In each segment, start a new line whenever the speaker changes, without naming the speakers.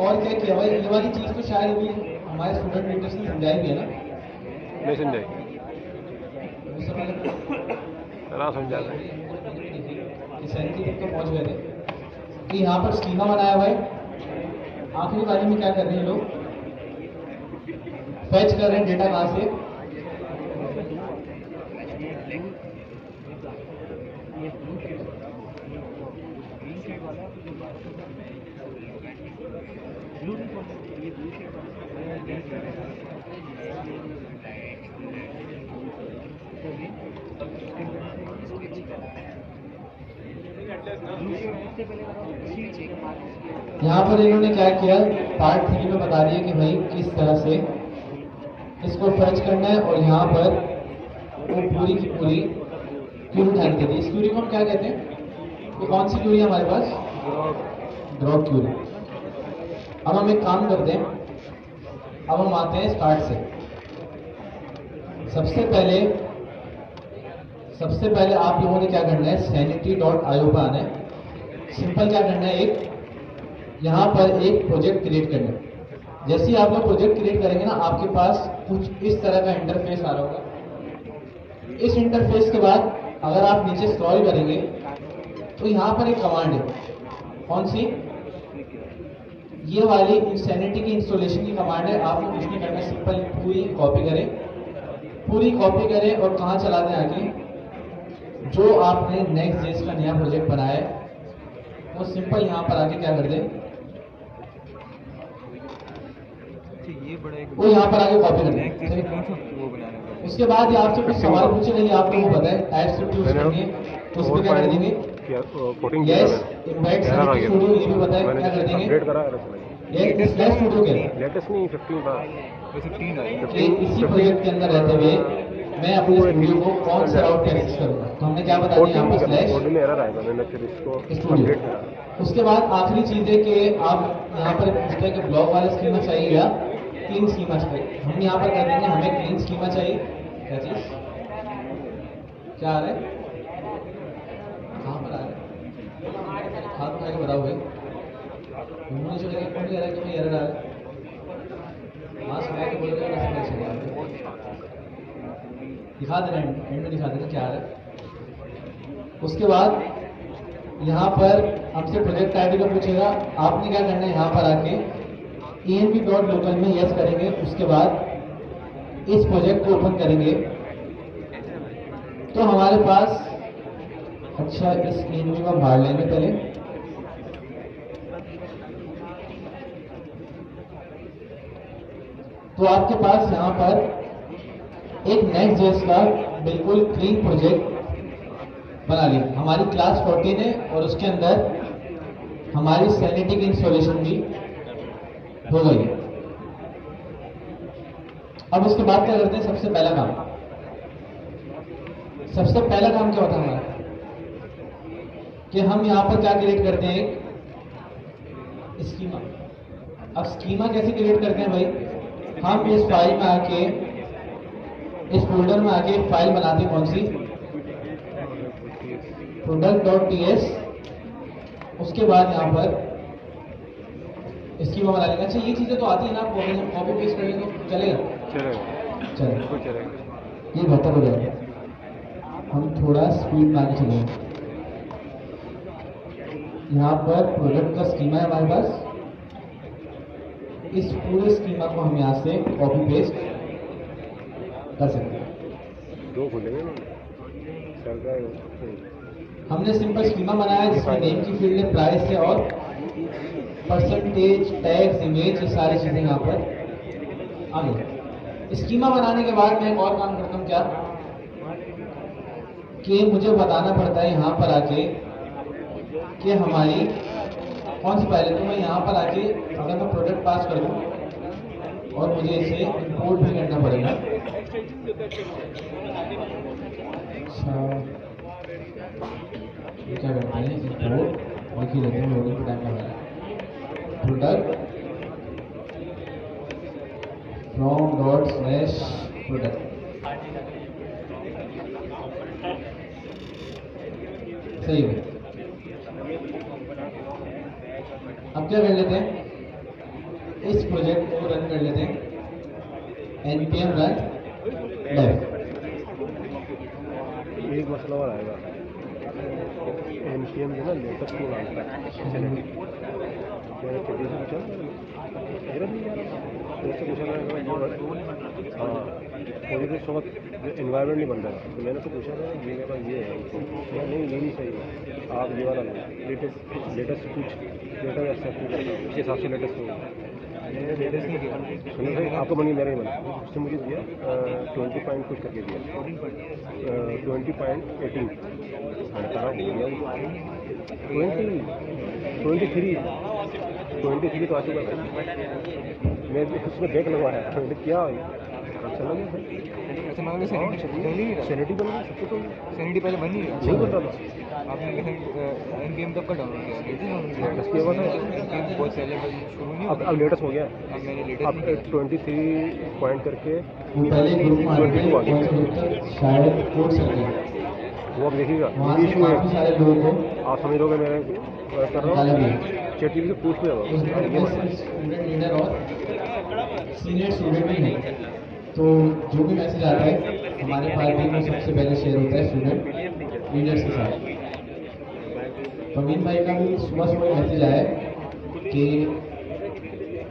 और क्या किया भाई, ये वाली चीज़ तो शायद अभी हमारे स्टूडेंट टीचर्स ने समझाई भी है ना?
नहीं समझाई,
चला समझा दें कि सैनिटी तक तो पहुँच गए थे कि यहाँ पर स्कीमा बनाया भाई। आखिरी वाली में क्या कर रहे हैं लोग, फैच कर रहे हैं डेटा कहाँ से, यहाँ पर इन्होंने क्या किया, पार्ट 3 में बता दिया कि भाई किस तरह से इसको फर्ज करना है और यहाँ पर वो पूरी की पूरी क्यूरी उठानी देती है। इस क्यूरी को हम क्या कहते हैं, तो कौन सी क्यूरी है हमारे पास, ड्रॉप क्यूरी। अब हम एक काम करते हैं, अब हम आते हैं स्टार्ट से। सबसे पहले आप लोगों ने क्या करना है, sanity.io पर आना है। सिंपल क्या करना है, एक यहाँ पर एक प्रोजेक्ट क्रिएट करना है। जैसे ही आप लोग प्रोजेक्ट क्रिएट करेंगे ना, आपके पास कुछ इस तरह का इंटरफेस आ रहा होगा। इस इंटरफेस के बाद अगर आप नीचे स्क्रॉल करेंगे तो यहाँ पर एक कमांड है, कौन सी, ये वाली इंसैनिटी की इंस्टॉलेशन की कमांड है। आपको कुछ नहीं करना, सिंपल पूरी कॉपी करें और कहाँ चला दें आगे, जो आपने Next.js का नया प्रोजेक्ट बनाया है वो सिंपल यहाँ पर आके क्या कर दें, वो यहाँ पर आके कॉपी कर दें। उसके बाद ये आपसे कुछ सवाल पूछे नहीं, आपको वो पता है टाइपस्क्रिप्ट यूज करनी है, तो उस पर क्या कर देंगे, यस इनवाइट स्टूडियो, ये भी पता है क्या कर देंगे, ये स्लैश स्टूडियो के
लेटेस्ट नहीं 15 था,
इसी प्रोजेक्ट के अंदर रहते हुए मैं अपने स्टूडियो को कौन सा राउट एक्सेस करूंगा, तो हमने क्या बता दिया यहाँ पर स्लैश स्टूडियो। उसके बाद आखिरी चीज है कि आप यहाँ पर पूछते हैं कि ब्लॉक वाला स्कीमा चाहिए या क्लीन स्कीमा चाहिए। हम यहाँ पर कर देंगे हमें क्लीन स्कीमा चाहिए। क्या चीज, क्या आ रहा है, कहाँ पर आ रहा है, हाथ उठा के बताओ भाई, घूमने चले गए, कौन कह रहा है कि मैं एरर आ रहा है, मास्क लगा के बोल रहे हैं, दिखा देना, एंड में दिखा देना क्या आ रहा है। उसके बाद यहाँ पर हमसे प्रोजेक्ट आईडी का पूछेगा, आपने क्या करना है, यहाँ पर आके env.local में यस करेंगे। उसके बाद इस प्रोजेक्ट को ओपन करेंगे तो हमारे पास, अच्छा इस env को बाहर लेंगे पहले, तो आपके पास यहाँ पर एक Next.js का बिल्कुल क्लीन प्रोजेक्ट बना लिया। हमारी क्लास 14 है और उसके अंदर हमारी सैनिटी की इंस्टॉलेशन भी हो गई। अब उसके बाद क्या करते हैं, सबसे पहला काम क्या होता है हमारा, कि हम यहाँ पर क्या क्रिएट करते हैं, एक स्कीमा। अब स्कीमा कैसे क्रिएट करते हैं भाई, हम इस फाइल में आके, इस फोल्डर में आके एक फाइल बनाते हैं, कौन सी, product.ts। उसके बाद यहाँ पर स्कीमा बना लेंगे। अच्छा ये चीजें तो आती है ना आपको, अगर हम कॉपी पेस्ट करेंगे तो चलेगा, ये बेहतर हो जाएगा। हम थोड़ा स्पीड में आगे चलेंगे। यहाँ पर प्रोडक्ट का स्कीमा है हमारे पास, इस पूरे स्कीमा को हम यहाँ से कॉपी पेस्ट कर सकते हैं। हमने सिंपल स्कीमा बनाया जिसमें नेम की फील्ड है, प्राइस है और परसेंटेज, टैग्स, इमेज, ये सारी चीजें यहाँ पर आ गई। स्कीमा बनाने के बाद मैं एक और काम करता हूँ, क्या कि मुझे बताना पड़ता है यहाँ पर आके कि हमारी कौन सी फाइल है। तो मैं यहाँ पर आके अगर मैं प्रोडक्ट पास कर दूँ और मुझे इसे इंपोर्ट भी करना पड़ेगा। अच्छा क्या करते हैं, इंपोर्ट लिख ही लेते हैं, लोडिंग का टाइम लगा है। Product from dot slash product, सही है। अब क्या कर लेते हैं, इस प्रोजेक्ट को रन कर लेते हैं। npm run dev।
एक मसला और आएगा, एनपीएम जो ना लेटेस्ट टूल आता है, मैंने किसी से पूछा, मेरा नहीं यार जैसे पूछा था हाँ मुझे तो उस वक्त इन्वायरमेंट नहीं बन रहा, तो मैंने तो पूछा था ये मेरा ये है यार, नहीं ये नहीं सही है, आप ये वाला लेटेस्ट कुछ लेटेस्ट ऐसा कुछ उसके हिसाब से लेटेस्ट होगा। लेटेस्ट नहीं किया सुनो भाई, आपको बनी मेरा ही बना, उसने मुझे दिया 20 पॉइंट कुछ करके दिया, 20.18 मैंने कहा हो गया 23 तो आ चुका था, मैं उसमें बैक लगवाया, मैंने क्या चला गया भाई,
ऐसे मतलब सैनिटी बन गई, सबको तो सैनिटी पहले बन नहीं
नहीं बन रहा था।
आपने एनपीएम तब का डाउनलोड किया
उसके बाद
बहुत पहले शुरू नहीं
अब लेटेस्ट हो गया,
अब मैंने
अब 23 पॉइंट करके
वो पहले ग्रुप में आते हैं, कौन सा ग्रुप था? शायद कोड सर्कल।
वो अब देखिएगा
वहाँ
ये
से
इशू है,
काफी सारे लोगों को
आप समझ लोगे मैं कर रहा
निकाला
हूँ,
गया।
चैट जीपीटी से पूछ लिया
उस ग्रुप में स्टूडेंट लीडर और सीनियर स्टूडेंट भी हैं। तो जो भी मैसेज आता है हमारे पार्टी में सबसे पहले शेयर होता है स्टूडेंट लीडर्स के साथ। तो अमीन भाई का भी सुबह सुबह मैसेज आया है कि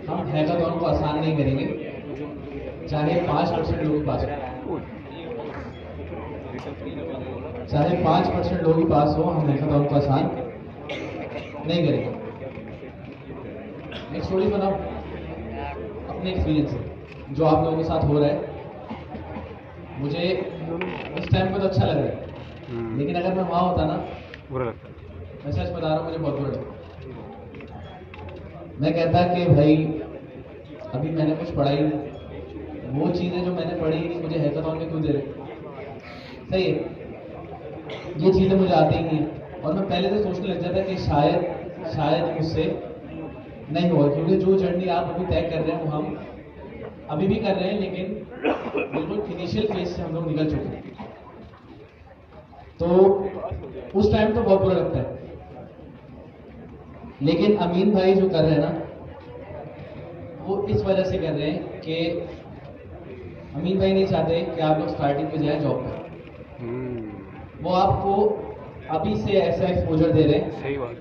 हम हैकाथॉन को आसान नहीं करेंगे, चाहे 5% लोग ही पास हो, चाहे 5% लोग ही पास हो, हम हैकाथॉन को आसान नहीं करेंगे। एक स्टोरी बनाओ अपने एक्सपीरियंस से, जो आप लोगों के साथ हो रहा है। मुझे इस टाइम पे तो अच्छा लग रहा है, लेकिन अगर मैं वहाँ होता ना,
बुरा लगता है।
मैं सच बता रहा हूँ, मुझे बहुत बुरा लगता। मैं कहता कि भाई अभी मैंने कुछ पढ़ाई, वो चीज़ें जो मैंने पढ़ी मुझे हैकाथॉन में क्यों दे रहे? सही है, ये चीज़ें मुझे आती ही नहीं है, और मैं पहले से सोचने लग जाता कि शायद मुझसे नहीं होगा, क्योंकि जो जर्नी आप अभी तय कर रहे हैं वो हम अभी भी कर रहे हैं, लेकिन बिल्कुल इनिशियल फेज से हम लोग निकल चुके हैं। तो उस टाइम तो बहुत बुरा लगता है, लेकिन अमीन भाई जो कर रहे हैं ना, वो इस वजह से कर रहे हैं कि अमीन भाई नहीं चाहते कि आप लोग स्टार्टिंग में जाए जॉब पर। वो आपको अभी से ऐसा एक्सपोजर दे रहे हैं
सही बात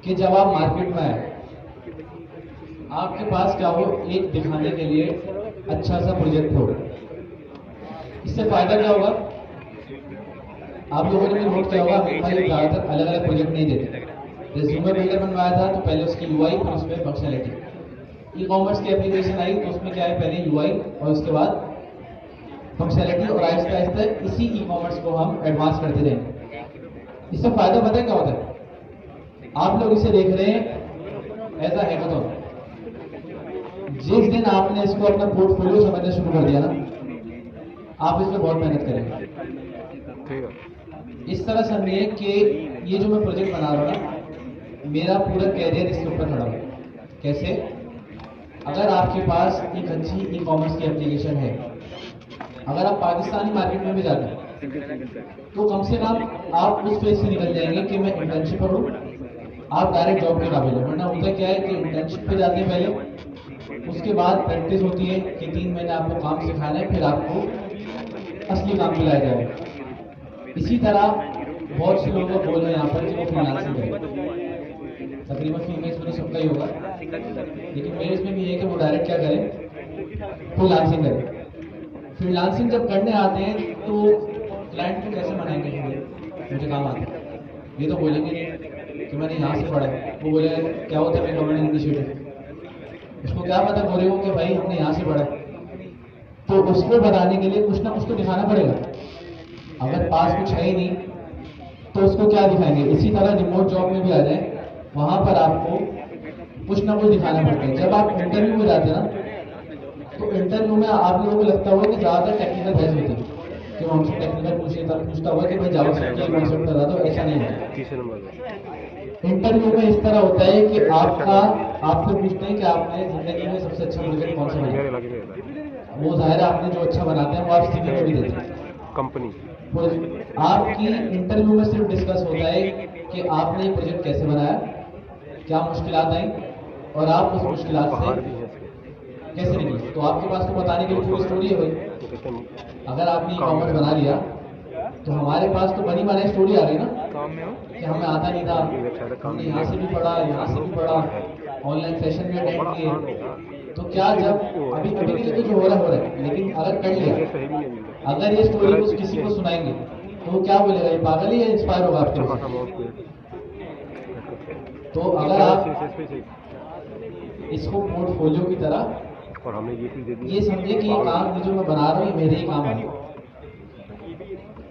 कि जब आप मार्केट में आए, आपके पास क्या हो, एक दिखाने के लिए अच्छा सा प्रोजेक्ट हो। इससे फायदा क्या होगा? आप लोगों ने भी नोट किया होगा, अमीन भाई ज्यादातर अलग अलग प्रोजेक्ट नहीं देते। रेज्यूमे बिल्डर बनवाया था तो पहले उसकी यूआई, फिर उसमें फंक्शनलिटी। ई कॉमर्स की एप्लीकेशन आई तो उसमें क्या है, पहले यूआई और उसके बाद फंक्शनलिटी, और आहिस्ता आहिस्ता इसी ई कॉमर्स को हम एडवांस करते रहेंगे। इससे फायदा पता है क्या होता है? आप लोग इसे देख रहे हैं एज अ हैकाथॉन। जिस दिन आपने इसको अपना पोर्टफोलियो समझना शुरू कर दिया ना, आप इसमें बहुत मेहनत करेंगे।
ठीक है।
इस तरह समझिए कि ये जो मैं प्रोजेक्ट बना रहा हूँ ना, मेरा पूरा कैरियर इसके ऊपर खड़ा है। कैसे? अगर आपके पास एक अच्छी ई कॉमर्स की एप्लीकेशन है, अगर आप पाकिस्तानी मार्केट में भी जाते हैं तो कम से कम आप उस फेज से निकल जाएंगे कि मैं इंटर्नशिप पर हूँ, आप डायरेक्ट जॉब के काबिल हो। वरना होता क्या है कि इंटर्नशिप पे जाते हैं पहले, उसके बाद प्रैक्टिस होती है कि 3 महीने आपको काम सिखाना है, फिर आपको असली काम दिलाया जाएगा। इसी तरह बहुत से लोगों का बोल है यहाँ पर कि वो फ्रीलांसिंग करें। तकरीबन फीमेल्स में तो सबका ही होगा, लेकिन मेल्स में भी है कि वो डायरेक्ट क्या करें, फ्रीलांसिंग करें। फ्रीलांसिंग जब करने आते हैं तो क्लाइंट को कैसे मनाएंगे कि मुझे काम आता है? ये तो बोलेंगे नहीं कि मैंने यहाँ से पढ़ा है। वो बोलेगा क्या होता है गवर्नमेंट इनिशिएटिव, उसको क्या पता बोले हो कि भाई हमने यहाँ से पढ़ा है। तो उसको बताने के लिए कुछ ना कुछ तो दिखाना पड़ेगा। अगर पास कुछ है ही नहीं तो उसको क्या दिखाएंगे? इसी तरह रिमोट जॉब में भी आ जाए, वहां पर आपको कुछ ना कुछ दिखाना पड़ता है। जब आप इंटरव्यू में जाते हैं ना, तो इंटरव्यू में आप लोगों को लगता होगा कि ज्यादातर टेक्निकल बहस होती है कि वो हमसे टेक्निकल पूछता होगा कि भाई जावास्क्रिप्ट का कॉन्सेप्ट बता दो। ऐसा नहीं होता।
तीसरे नंबर पे
इंटरव्यू में इस तरह होता है कि आपसे पूछते हैं कि आपने जिंदगी में सबसे अच्छा प्रोजेक्ट कौन सा
मेरे
बनाया।
इलाके में रहता है
वो जाहिर है आपने जो अच्छा बनाते हैं वो आप सीवी में भी देते हैं।
कंपनी।
तो आपकी इंटरव्यू में सिर्फ डिस्कस होता है कि आपने ये प्रोजेक्ट कैसे बनाया, क्या मुश्किलात आई, और आप उस मुश्किलात
बाहर
से
भी है इसके।
कैसे निकले। तो आपके पास तो बताने के लिए पूरी स्टोरी है भाई।
तो कहते हैं
अगर आपने e-commerce बना लिया तो हमारे पास तो बनी बनाई स्टोरी आ गई ना
काम में हो
कि हमें आता नहीं था, हमने यहाँ से भी पढ़ा, यहाँ से भी पढ़ा, ऑनलाइन सेशन भी अटेंड
बड़ा
किए।
आसान होगा।
तो क्या जब अभी अभी के लिए तो जो हो रहा है, लेकिन अगर कर लिया,
सही भी नहीं मिलता।
अगर ये स्टोरी कुछ किसी को सुनाएंगे तो वो क्या बोलेगा, ये पागल ही है, इंस्पायर होगा
अच्छा
आपके
खासा
से।
अमाउंट पे
तो अगर आप
CSS पे
इसको पोर्टफोलियो की तरह
और हमने ये चीज दे दी।
ये समझे कि ये काम जो मैं बना रहा हूँ ये मेरे ही काम है,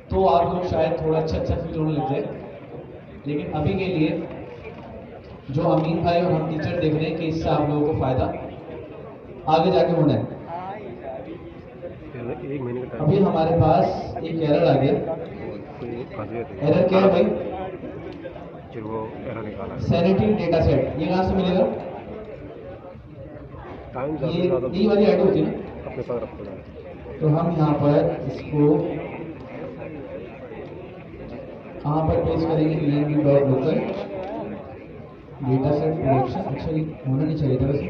तो आप लोग शायद थोड़ा अच्छा फील होने लग जाए। लेकिन अभी के लिए जो अमीन भाई और हम टीचर देख रहे हैं कि इससे आप लोगों को फायदा आगे जाके होना है।
1 महीने का टाइम
अभी हमारे पास एक एरर आ गया। एरर क्या है भाई?
फिर वो एरर निकाला है।
सैनिटी डेटा सेट, ये कहाँ से मिलेगा?
टाइम
ये
ज़्यादा
यही वाली ऐड होती है ना।
अपने साथ रखते हैं।
तो हम यहाँ पर इसको यहाँ पर पेश करेंगे local डेटा सेट प्रोडक्शन। अच्छा ये होना नहीं चाहिए था वैसे,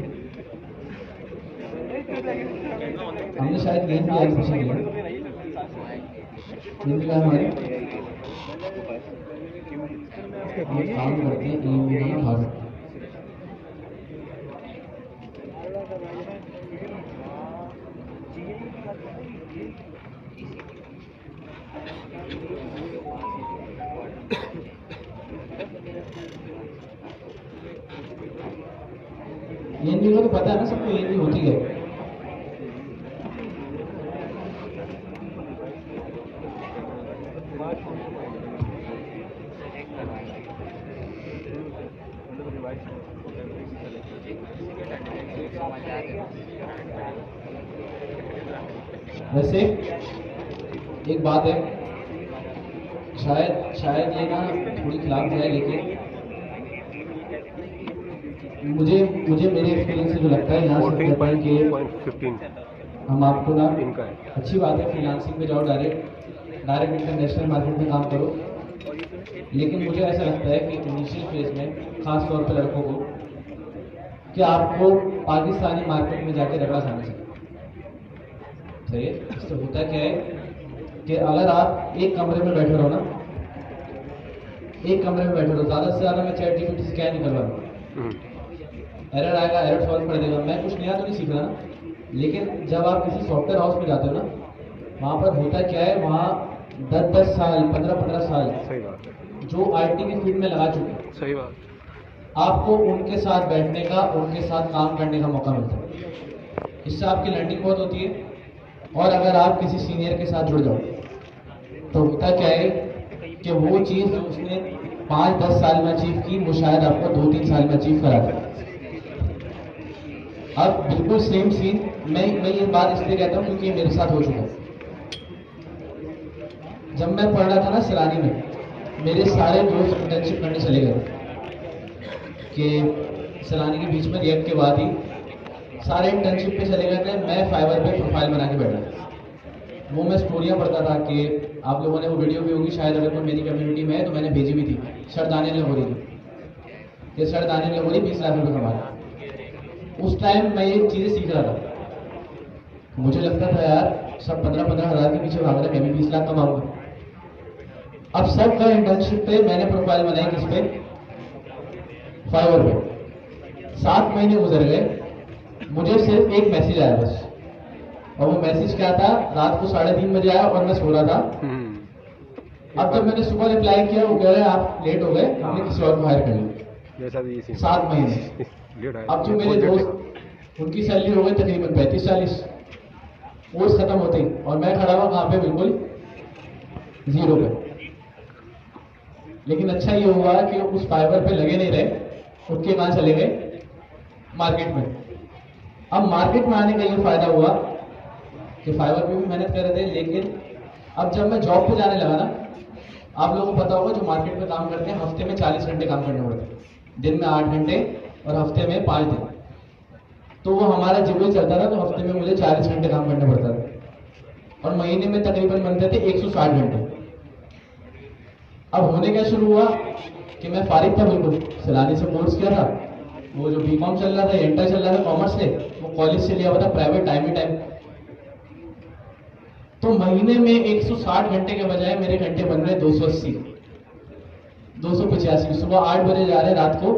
हमने शायद गेम की एडमिशन लिया, गेम का हमारे काम करते हैं गेम में भारत। ये नहीं तो पता है ना सबको, ये नहीं होती है। वैसे एक बात है, शायद ये ना थोड़ी खिलाफ जाए, लेकिन मुझे मेरे एक्सपीरियंस से जो लगता है यहाँ से कहता है कि
14.15
हम आपको ना,
इनका है।
अच्छी बात है फ्रीलांसिंग पे जाओ, डायरेक्ट इंटरनेशनल मार्केट में काम करो। लेकिन मुझे ऐसा लगता है कि इनिशियल फेज में खास तौर पर लड़कों को कि आपको पाकिस्तानी मार्केट में जाके रगड़ा खाना चाहिए। सही है। इससे होता क्या है कि अगर आप एक कमरे में बैठे रहो ना, एक कमरे में बैठे रहो, ज़्यादा से ज़्यादा मैं चैट जीपीटी से क्या नहीं करवा रहा, एरर आएगा, एरर सॉल्व कर देगा, मैं कुछ नया तो नहीं सीख रहा ना। लेकिन जब आप किसी सॉफ्टवेयर हाउस में जाते हो ना, वहाँ पर होता क्या है, वहाँ 10-10 साल 15-15 साल
सही बात है।
जो आईटी की फील्ड में लगा चुके हैं,
सही बात।
आपको उनके साथ बैठने का, उनके साथ काम करने का मौका मिलता है। इससे आपकी लर्निंग बहुत होती है। और अगर आप किसी सीनियर के साथ जुड़ जाओ तो होता क्या है कि वो चीज़ जो उसने 5-10 साल में अचीव की, वो शायद आपको 2-3 साल में अचीव करा दे। अब बिल्कुल सेम सीन मैं ये बात इसलिए कहता हूँ क्योंकि ये मेरे साथ हो चुका है। जब मैं पढ़ रहा था ना सैलानी में, मेरे सारे दोस्त इंटर्नशिप करने चले गए कि सैलानी के बीच में रिएक्ट के बाद ही सारे इंटर्नशिप पे चले गए थे। मैं फाइवर पे प्रोफाइल बना के बैठा, वो मैं स्टोरियाँ पढ़ता था कि आप लोगों ने वो वीडियो भी होगी शायद, अगर कोई मेरी कम्युनिटी में है तो मैंने भेजी भी थी, सर दानियल लगोरी की, कि सर दानियल लगोरी 20 लाख रुपये कमा रहे। उस टाइम मैं ये चीज़ें सीख रहा था, मुझे लगता था यार सब 15-15 हज़ार के पीछे भाग रहे, मैं भी 20 लाख कमाऊंगा। अब सब का इंटर्नशिप पे मैंने प्रोफाइल बनाई, किस पे? फाइवर पे। 7 महीने गुजर गए, मुझे सिर्फ एक मैसेज आया बस, और वो मैसेज क्या था, रात को 3:30 बजे आया और मैं सो रहा था। अब जब मैंने सुबह रिप्लाई किया, वो कह रहे हैं आप लेट हो गए, हमने किसी और को हायर कर लिया। 7 महीने। अब जो मेरे दोस्त, उनकी सैलरी हो गई तकरीबन 35-40, कोर्स खत्म होते ही, और मैं खड़ा हुआ कहाँ पे, बिल्कुल जीरो पे। लेकिन अच्छा ये हुआ कि उस फाइबर पे लगे नहीं रहे, उठ के कहाँ चले गए, मार्केट में। अब मार्केट में आने का ये फायदा हुआ कि फाइबर पे भी मेहनत कर रहे थे, लेकिन अब जब मैं जॉब पे जाने लगा ना, आप लोगों को पता होगा जो मार्केट में काम करते हैं हफ्ते में 40 घंटे काम करने पड़ते हैं, दिन में 8 घंटे और हफ्ते में 5 दिन। तो वो हमारा जिबल चलता था, तो हफ्ते में मुझे 40 घंटे काम करना पड़ता था, और महीने में तकरीबन बनते थे 160 घंटे। अब होने क्या शुरू हुआ कि मैं फारिग था, बिल्कुल सैलानी से कोर्स किया था, वो जो बीकॉम चल रहा था, इंटर चल रहा था कॉमर्स से, वो कॉलेज से लिया हुआ था प्राइवेट टाइम ही टाइम। तो महीने में 160 घंटे के बजाय मेरे घंटे बन रहे 280, 285। सुबह 8 बजे जा रहे हैं, रात को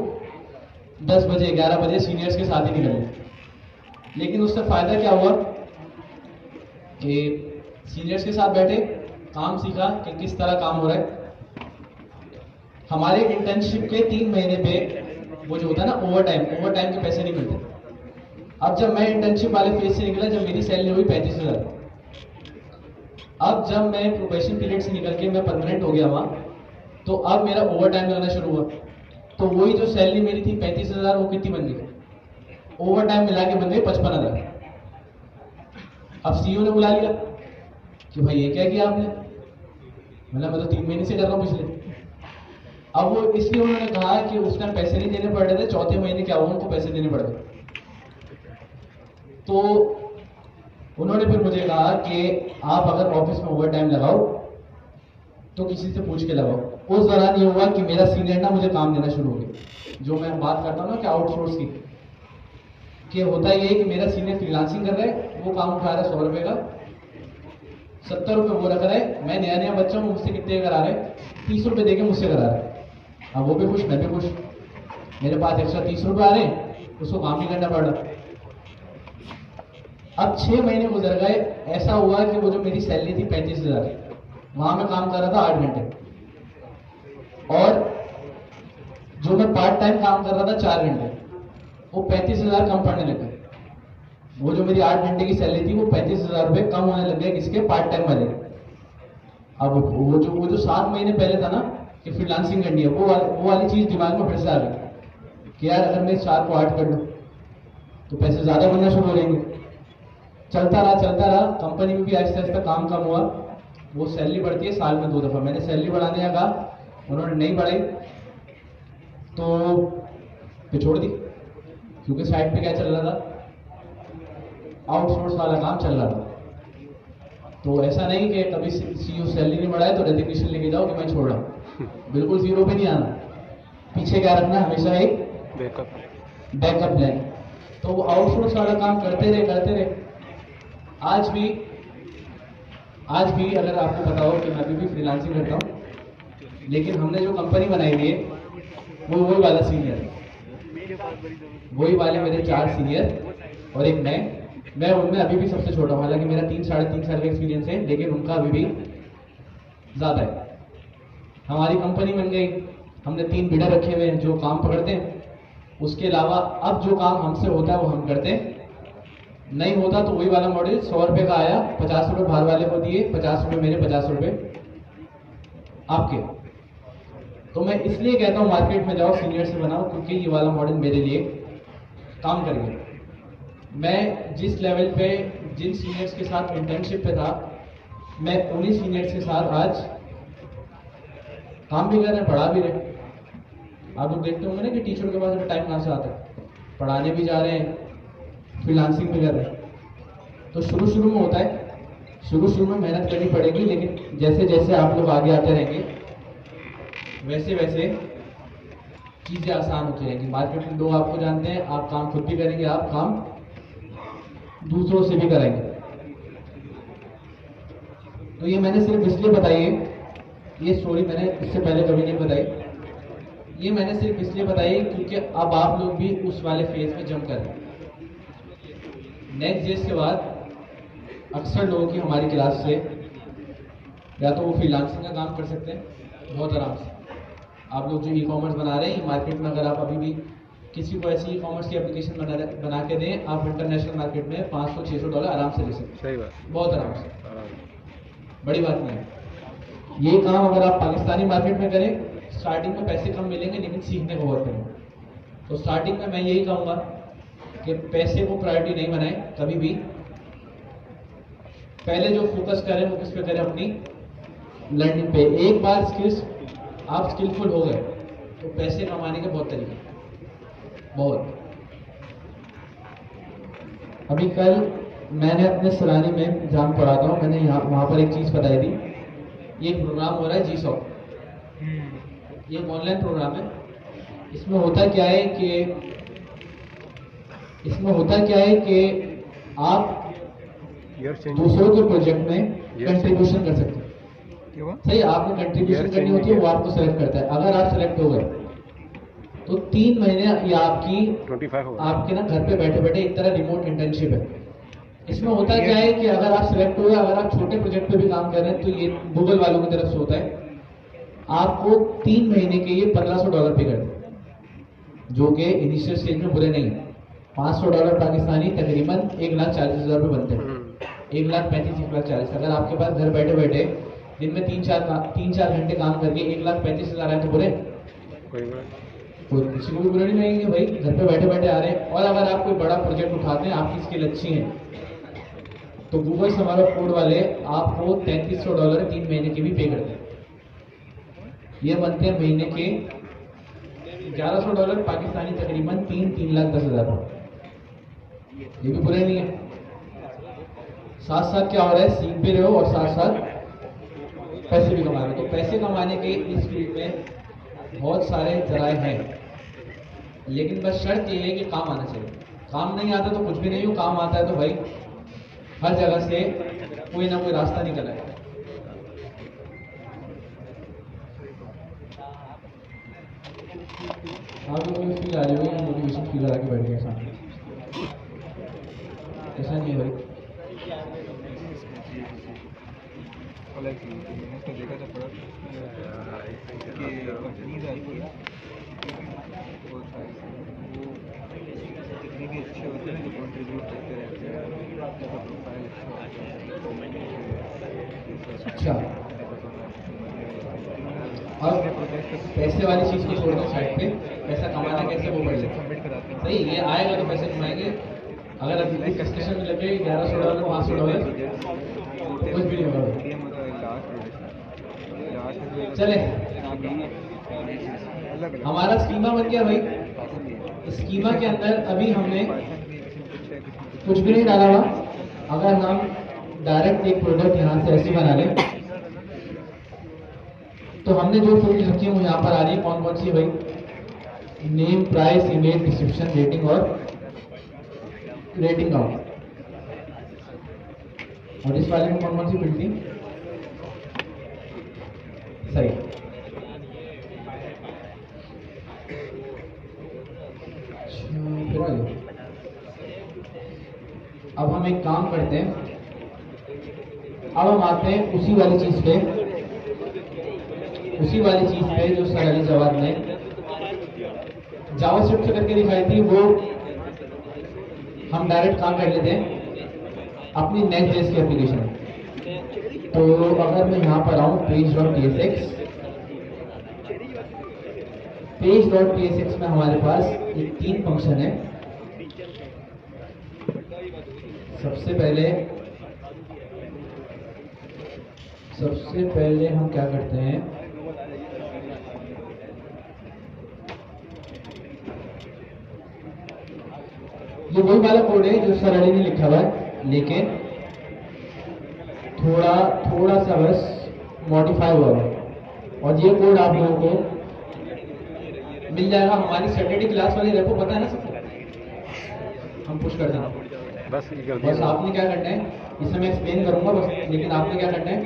10 बजे 11 बजे सीनियर्स के साथ ही निकल रहे। लेकिन उससे फायदा क्या हुआ कि सीनियर्स के साथ बैठे, काम सीखा कि किस तरह काम हो रहा है। हमारे इंटर्नशिप के 3 महीने पे वो जो होता है ना ओवर टाइम के पैसे नहीं मिलते। अब जब मैं इंटर्नशिप वाले फेज से निकला, जब मेरी सैलरी हुई 35,000। अब जब मैं प्रोबेशन पीरियड से निकल के मैं परमानेंट हो गया वहां, तो अब मेरा ओवर टाइम लगना शुरू हुआ। तो वही जो सैलरी मेरी थी 35,000, वो कितनी बन गई? ओवर टाइम मिला के बन गई 55,000। अब सीईओ ने बुला लिया कि भाई ये क्या किया आपने? मतलब मैं तो 3 महीने से कर रहा हूँ पिछले। अब वो इसलिए उन्होंने कहा कि उस टाइम पैसे नहीं देने पड़ रहे थे, चौथे महीने क्या हुआ उनको पैसे देने पड़ गए। तो उन्होंने फिर मुझे कहा कि आप अगर ऑफिस में ओवर टाइम लगाओ तो किसी से पूछ के लगाओ। उस दौरान ये हुआ कि मेरा सीनियर ना मुझे काम देना शुरू हो गया। जो मैं बात करता हूँ ना कि आउटसोर्स की, कि होता ये है कि मेरा सीनियर फ्रीलांसिंग कर रहा है, वो काम उठा रहा है 100 रुपए का, 70 रुपए वो रख रहा है। मैं नया नया बच्चा हूँ, मुझसे कितने करा रहे हैं? 30 रुपए देके मुझसे करा रहा है। अब वो भी खुश, मैं भी खुश। मेरे पास एक्स्ट्रा 30 रुपए आ रहे हैं, उसको काम नहीं करना पड़ रहा। अब 6 महीने गुजर गए। ऐसा हुआ कि वो जो मेरी सैलरी थी 35,000, वहां मैं काम कर रहा था 8 घंटे, और जो मैं पार्ट टाइम काम कर रहा था 4 घंटे, वो 35,000 कम पड़ने लगे। वो जो मेरी 8 घंटे की सैलरी थी वो 35,000 रुपए कम होने लग गए, किसके? पार्ट टाइम वाले। अब वो जो 7 महीने पहले था ना कि फ्रीलांसिंग करनी है, वो वाली चीज दिमाग में फिर से आ गई कि यार अगर मैं 4 को 8 कर लूं तो पैसे ज्यादा बनना शुरू हो जाएंगे। चलता रहा। कंपनी में भी आहिस्ता आहिस्ता काम कम हुआ। वो सैलरी बढ़ती है साल में 2 दफा। मैंने सैलरी बढ़ाने का कहा, उन्होंने नहीं बढ़ाई तो फिर छोड़ दी, क्योंकि साइड पे क्या चल रहा था? आउटसोर्स वाला काम चल रहा था। तो ऐसा नहीं कि कभी सीईओ सैलरी नहीं बढ़ाए तो रेजिग्नेशन लेके जाओ कि मैं छोड़ रहा हूँ। बिल्कुल 0 पे नहीं आना, पीछे क्या रखना? हमेशा एक बैकअप प्लान। तो वो आउटसोर्स वाला काम करते रहे। आज भी अगर आपको पता हो कि मैं अभी भी फ्रीलांसिंग करता हूँ, लेकिन हमने जो कंपनी बनाई हुई है वो वही वाला सीनियर है, वही वाले मेरे 4 सीनियर और एक मैं उनमें अभी भी सबसे छोटा हूँ। हालांकि मेरा 3 साढ़े 3 साल का एक्सपीरियंस है, लेकिन उनका अभी भी ज्यादा है। हमारी कंपनी बन गई, हमने 3 बिल्डर रखे हुए हैं जो काम पकड़ते हैं। उसके अलावा अब जो काम हमसे होता है वो हम करते हैं, नहीं होता तो वही वाला मॉडल 100 रुपए का आया, 50 रुपए बाहर वाले को दिए, 50 रुपए मेरे, 50 रुपए आपके। तो मैं इसलिए कहता हूँ मार्केट में जाओ, सीनियर से बनाओ, क्योंकि ये वाला मॉडल मेरे लिए काम करेगा। मैं जिस लेवल पे जिन सीनियर्स के साथ इंटर्नशिप पे था, मैं उन्हीं सीनियर्स के साथ आज काम भी कर रहे हैं, पढ़ा भी रहे। आप लोग देखते होंगे ना कि टीचर के पास टाइम कहाँ से आता है, पढ़ाने भी जा रहे हैं, फ्रीलांसिंग भी कर रहे हैं। तो शुरू में होता है, शुरू में मेहनत करनी पड़ेगी, लेकिन जैसे जैसे आप लोग आगे आते रहेंगे वैसे वैसे चीजें आसान होती रहेंगी। मार्केट में लोग आपको जानते हैं, आप काम खुद भी करेंगे, आप काम दूसरों से भी कराएंगे। तो ये मैंने सिर्फ इसलिए बताई है, ये स्टोरी मैंने इससे पहले कभी नहीं बताई। ये मैंने सिर्फ इसलिए बताई क्योंकि अब आप लोग भी उस वाले फेज में जंप कर रहे हैं। नेक्स्ट डेज के बाद अक्सर लोगों की हमारी क्लास से या तो वो फ्रीलांसिंग का काम कर सकते हैं बहुत आराम से। आप लोग जो ई कॉमर्स बना रहे हैं मार्केट में, अगर आप अभी भी किसी को ऐसी ई कॉमर्स की एप्लीकेशन बना के दें, आप इंटरनेशनल मार्केट में $500-600 आराम से ले सकते हैं।
सही बात,
बहुत आराम से, बड़ी बात नहीं है। ये काम अगर आप पाकिस्तानी मार्केट में करें, स्टार्टिंग में पैसे कम मिलेंगे, लेकिन सीखने को बहुत करेंगे। तो स्टार्टिंग में मैं यही कहूँगा कि पैसे को प्रायोरिटी नहीं बनाएं कभी भी। पहले जो फोकस करें वो किस पे करें? अपनी लर्निंग पे। एक बार स्किल्स आप स्किलफुल हो गए तो पैसे कमाने के बहुत तरीके, बहुत। अभी कल मैंने अपने सलानी में एग्जाम पढ़ाता हूँ, मैंने वहाँ पर एक चीज़ बताई थी। ये प्रोग्राम हो रहा है G-Soft, ये ऑनलाइन प्रोग्राम है। इसमें होता क्या है कि इसमें होता क्या है कि आप
ईयर चेंज
दूसरों के प्रोजेक्ट में कंट्रीब्यूशन कर सकते हैं।
क्या हुआ?
सही, आपने कंट्रीब्यूशन करनी होती है, वो आपको सेलेक्ट करता है। अगर आप सेलेक्ट हो गए तो 3 महीने ये आपकी
25 होगा।
आपके ना घर पे बैठे बैठे एक तरह रिमोट इंटर्नशिप है। इसमें होता क्या है कि अगर आप सिलेक्ट हुए, अगर आप छोटे प्रोजेक्ट पे भी काम कर रहे हैं, तो ये गूगल वालों की तरफ से होता है, आपको 3 महीने के ये $1500 पे कर दें, जो कि इनिशियल स्टेज में बुरे नहीं है। $500 पाकिस्तानी तकरीबन 1,40,000 रुपये बनते हैं। 1,35,000 1,40,000। अगर आपके पास घर बैठे बैठे दिन में 3-4 घंटे काम करके 1,35,000 है तो बुरे,
कोई बात
तो किसी को भी बुरा नहीं लगेंगे भाई, घर पे बैठे बैठे आ रहे हैं। और अगर आप कोई बड़ा प्रोजेक्ट उठाते हैं, आपकी स्किल अच्छी है, तो गूगल समारोह कोड वाले आपको $3,300 3 महीने के भी पे करते हैं। ये बनते हैं महीने के $1,100 पाकिस्तानी, तकरीबन 3,10,000 रुपये। ये भी बुरे नहीं है। साथ साथ क्या हो रहा है, सीख भी रहे हो और साथ साथ पैसे भी कमा रहे हो। तो पैसे कमाने के इस फील्ड में बहुत सारे जराए हैं, लेकिन बस शर्त ये है कि काम आना चाहिए। काम नहीं आता तो कुछ भी नहीं हो, काम आता है तो भाई हर जगह से कोई ना कोई रास्ता निकल आएगा। आप लोग फील आ रही है, मोटिवेशन फील आके बैठ गए सामने, ऐसा नहीं है भाई।
अलग चीज़ है। मैंने इसको देखा था पड़ा कि कंपनीज आई थी बहुत सारी, वो जितने भी अच्छे होते हैं ना, जो कंट्रीब्यूट करते रहते हैं, उनका प्रोफाइल अच्छा होता है।
अच्छा, अब पैसे वाली चीज को छोड़ दो साइड पे, पैसा कमाना कैसे वो बढ़ जाए।
सबमिट कराते हैं।
सही, ये आएगा तो पैसे कमाएंगे। अगर अभी डिस्कशन में लगे $1,100 $500 कुछ भी नहीं होगा। चले, हमारा स्कीमा बन गया भाई। स्कीमा के अंदर अभी हमने कुछ भी नहीं डाला हुआ। अगर हम डायरेक्ट एक प्रोडक्ट यहाँ से ऐसे बना लें, तो हमने जो फील्ड रखी है वो यहाँ पर आ रही है। कौन कौन सी भाई? Name, price, image, description, rating और रेटिंग काउंट। और इस वाले में कौन कौन सी फील्ड थी? सही। फिर आइए, अब हम एक काम करते हैं। अब हम आते हैं उसी वाली चीज पे जो सर अली जवाद ने जावास्क्रिप्ट से करके दिखाई थी, वो हम डायरेक्ट काम कर लेते हैं अपनी नेक्स्ट.जेएस की एप्लीकेशन में। तो अगर मैं यहाँ पर आऊँ पेज.tsx में हमारे पास ये 3 फंक्शन है। सबसे पहले हम क्या करते हैं, ये वही वाला कोड है जो सर अली ने लिखा हुआ है, लेकिन थोड़ा सा बस मॉडिफाई हुआ है। और ये कोड आप लोगों को मिल जाएगा हमारी सैटरडे क्लास वाली रेपो, पता है ना सबको, हम पुश कर देंगे। बस आपने क्या करना है, इसे मैं एक्सप्लेन करूंगा बस, लेकिन आपने क्या करना है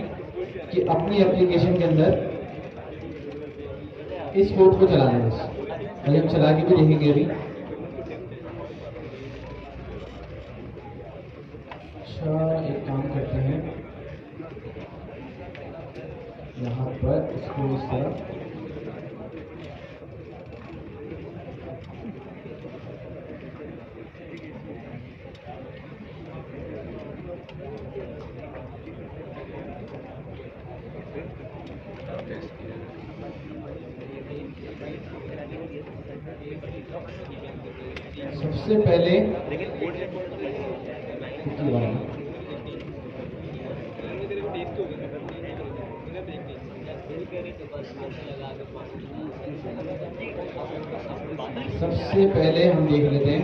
कि अपनी एप्लीकेशन के अंदर इस कोड को चलाना है। बस अभी हम चला के भी देखेंगे अभी। अच्छा, एक काम करते हैं, यहाँ पर इसको इस तरह सबसे पहले हम देख लेते हैं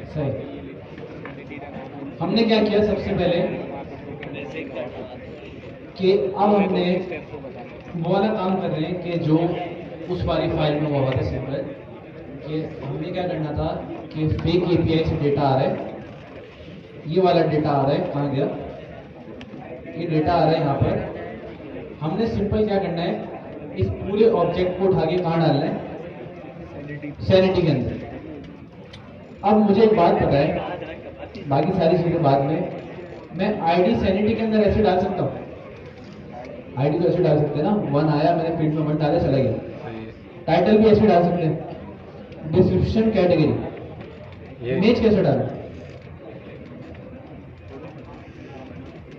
सही। हमने क्या किया सबसे पहले कि अब हमने वो वाला काम कर रहे हैं कि जो उस वाली फाइल में हुआ था सिंपल कि हमने क्या करना था कि फेक एपीआई से डेटा आ रहा है, ये वाला डेटा आ रहा है, कहाँ गया ये डेटा आ रहा है यहाँ पर। हमने सिंपल क्या करना है, इस पूरे ऑब्जेक्ट को उठा के कहाँ डालना है, सैनिटी के अंदर। अब मुझे एक बात पता है, बाकी सारी चीजें बाद में, मैं आईडी सैनिटी के अंदर ऐसे डाल सकता हूँ, आईडी तो ऐसे डाल सकते हैं ना, 1 आया मैंने फील्ड में 1 डाला चला गया। टाइटल भी ऐसे डाल सकते हैं, डिस्क्रिप्शन कैटेगरी, इमेज कैसे डालूं,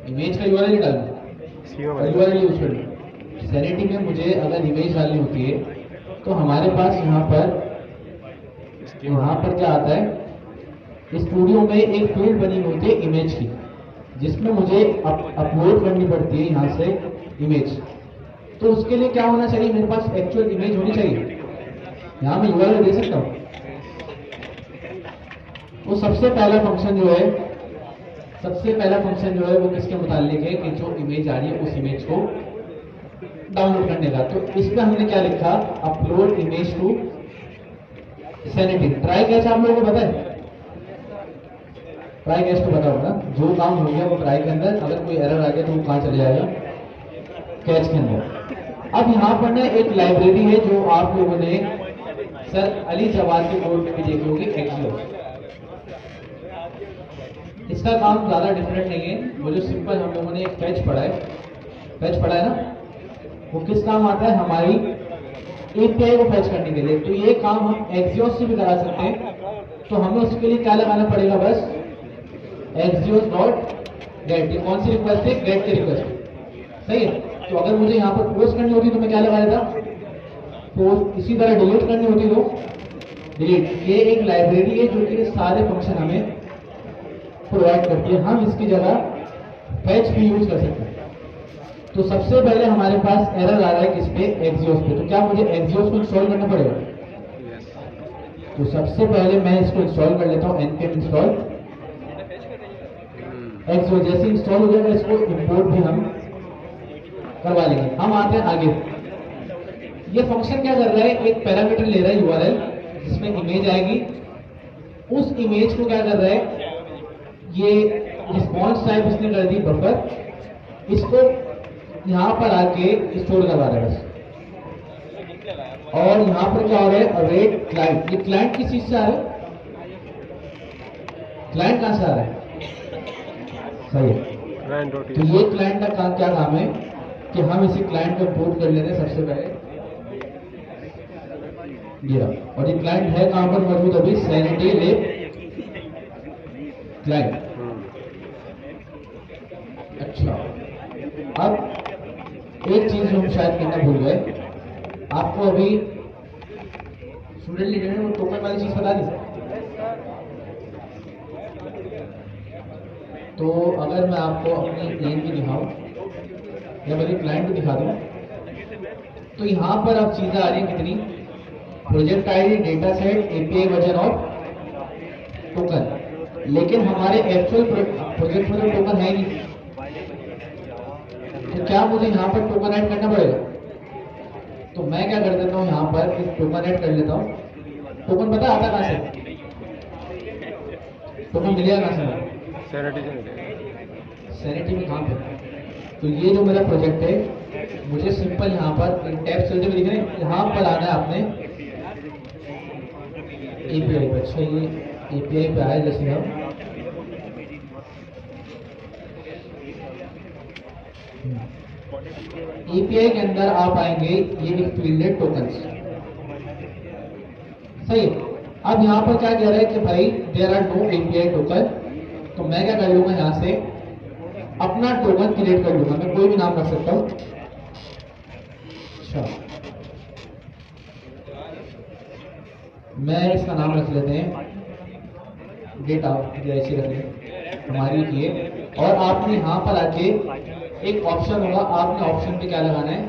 इमेज का यूआरएल डालूं, यूआरएल यूज करूं। सैनिटी में मुझे अगर इमेज डालनी होती है तो हमारे पास यहाँ पर क्या आता है, स्टूडियो में एक फील्ड बनी होती है इमेज की, जिसमें मुझे अपलोड करनी पड़ती है यहाँ से इमेज। तो उसके लिए क्या होना चाहिए, मेरे पास एक्चुअल इमेज होनी चाहिए, यहाँ मैं यूआरएल दे सकता हूँ। वो सबसे पहला फंक्शन जो है वो किसके मुतालिक है कि जो इमेज आ रही है उस इमेज को डाउनलोड करने का। तो इस पे हमने क्या लिखा, upload image to Sanity. Try catch आप लोगों को पता है, ट्राई कैच तो पता होगा, जो काम हो गया वो ट्राई के अंदर, अगर कोई एरर आ गया तो वो कहाँ चले जाएगा, कैच के अंदर। अब यहाँ पर ना एक लाइब्रेरी है जो आप लोगों ने सर अली जवाद के कोड में भी देखी होगी, एक्सियोस। इसका काम ज्यादा डिफरेंट नहीं है, वो जो सिंपल हम लोगों ने एक फैच पढ़ा है ना, वो किस काम आता है, हमारी एपीआई को फैच करने के लिए। तो ये काम हम एक्सियोस से भी करा सकते हैं, तो हमें उसके लिए क्या लगाना पड़ेगा, बस एक्सियोस डॉट गेट। ये कौन सी रिक्वेस्ट है, गेट की रिक्वेस्ट, सही है। तो अगर मुझे यहाँ पर पोस्ट करनी होती तो मैं क्या लगा देता, पोस्ट। इसी तरह डिलीट करनी होती तो डिलीट। ये एक लाइब्रेरी है जो कि सारे फंक्शन हमें प्रोवाइड करती है, हम इसकी जगह फैच भी यूज कर सकते हैं। तो सबसे पहले हमारे पास एरर आ रहा है किस पे, एक्सियोस पे। तो क्या मुझे एक्सियोस को इंस्टॉल करना पड़ेगा, तो सबसे पहले मैं इसको इंस्टॉल कर लेता हूँ, npm इंस्टॉल एक्सियोस। जैसे इंस्टॉल हो जाएगा इसको इंपोर्ट भी हम करवा लेंगे। हम आते हैं आगे, ये फंक्शन क्या कर रहा है, एक पैरामीटर ले रहा है यूआरएल जिसमें इमेज आएगी, उस इमेज को क्या कर रहा है, ये रिस्पॉन्स टाइप इसने कर दी बफर, इसको यहाँ पर आके स्टोर करवा रहा है बस। और यहाँ पर क्या हो रहा है, अवेट क्लाइंट। ये क्लाइंट किस चीज से आ रहा है, क्लाइंट कहां से आ रहा है, सही है। तो ये क्लाइंट का काम क्या काम है कि हम इसी क्लाइंट को इंपोर्ट कर लेते हैं सबसे पहले, ये। और ये क्लाइंट है कहां पर मौजूद, अभी सैनिटी लैब क्लाइंट। अच्छा, अब एक चीज हम शायद कहना भूल गए, आपको अभी स्टूडेंट लीडर ने वो टोकन वाली चीज बता दी। तो अगर मैं आपको अपनी एन भी दिखाऊं या मेरे क्लाइंट भी दिखा दूं, तो यहाँ पर अब चीजें आ रही हैं कितनी, project ID, data set, API version और टोकन। लेकिन हमारे एक्चुअल प्रोजेक्ट में टोकन है नहीं, तो क्या मुझे यहाँ पर टोकन ऐड करना पड़ेगा। तो मैं क्या कर देता हूँ, यहाँ पर एक टोकन ऐड कर लेता हूँ। टोकन पता आता कहाँ से, टोकन मिलेगा कहाँ से, सैनिटी में कहाँ पे। तो ये जो मेरा प्रोजेक्ट है, मुझे सिंपल यहाँ पर टैब चलते हुए दिख रहे हैं, यहाँ पर आना है आपने एपीआई पे। अच्छा, ये एपीआई पे आया, जैसे हम एपीआई के अंदर आप आएंगे, ये एक फील्ड है टोकन्स, सही है। अब यहाँ पर क्या कह रहा है कि भाई there are no API token, तो मैं क्या कर लूंगा, यहाँ से अपना टोकन क्रिएट कर लूंगा, मैं कोई भी नाम रख सकता हूँ। अच्छा, मैं इसका नाम रख लेते हैं डेटा, ऐसे रख लें हमारी ये। और आपने यहाँ पर आके एक ऑप्शन होगा, आपने ऑप्शन पे क्या लगाना है,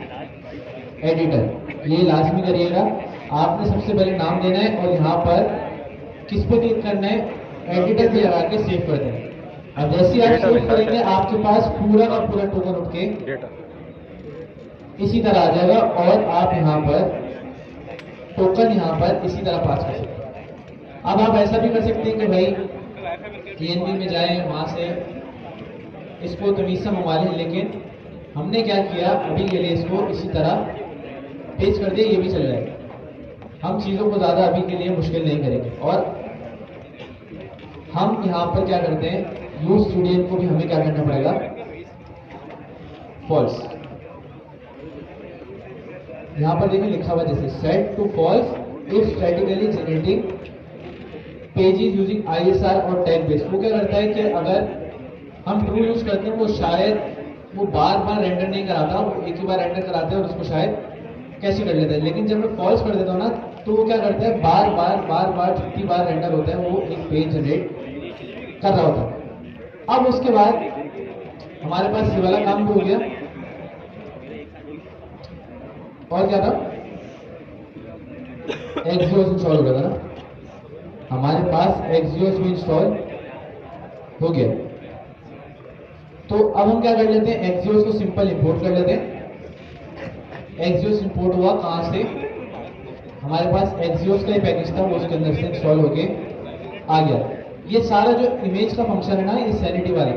एडिटर। ये लाजमी करिएगा, आपने सबसे पहले नाम देना है और यहाँ पर किस पे क्लिक करना है, एडिटर पे लगा के सेव कर देना। अब जैसे ही आप
Data
सेव
मिलता है।
करेंगे आपके पास पूरा का पूरा टोकन उठ के
डेटा
इसी तरह आ जाएगा और आप यहाँ पर टोकन यहाँ पर इसी तरह पास कर सकते हैं। अब आप ऐसा भी कर सकते हैं कि भाई TNB में जाएं, वहां से इसको तमीज से मंगवा लें, लेकिन हमने क्या किया अभी के लिए इसको इसी तरह पेश कर दिया, ये भी चल जाएगा। हम चीज़ों को ज़्यादा अभी के लिए मुश्किल नहीं करेंगे। और हम यहाँ पर क्या करते हैं, यूज स्टूडेंट को भी हमें क्या करना पड़ेगा, फॉल्स। यहाँ पर देखिए लिखा हुआ जैसे set to false if statically generating pages using ISR और टैग बेस। वो क्या करता है कि अगर हम ट्रू यूज करते हैं वो शायद वो बार बार रेंडर नहीं कराता, वो एक ही बार रेंडर कराते हैं और उसको शायद कैसे कर लेता है। लेकिन जब मैं फॉल्स कर देता हूँ ना तो वो क्या करता है, बार बार जितनी बार रेंडर होता है वो एक पेज जनरेट कर रहा होता है। अब उसके बाद हमारे पास ये वाला काम भी हो गया। और क्या था, एक्सियोस इंस्टॉल हो गया था ना, हमारे पास एक्सियोस भी इंस्टॉल हो गया। तो अब हम क्या कर लेते हैं, एक्सियोस को सिंपल इंपोर्ट कर लेते हैं। एक्सियोस इंपोर्ट हुआ कहां से, हमारे पास एक्सियोस का ही पैकेज था वो उसके अंदर से इंस्टॉल होके आ गया। ये सारा जो इमेज का फंक्शन है ना, ये सैनिटी वाला,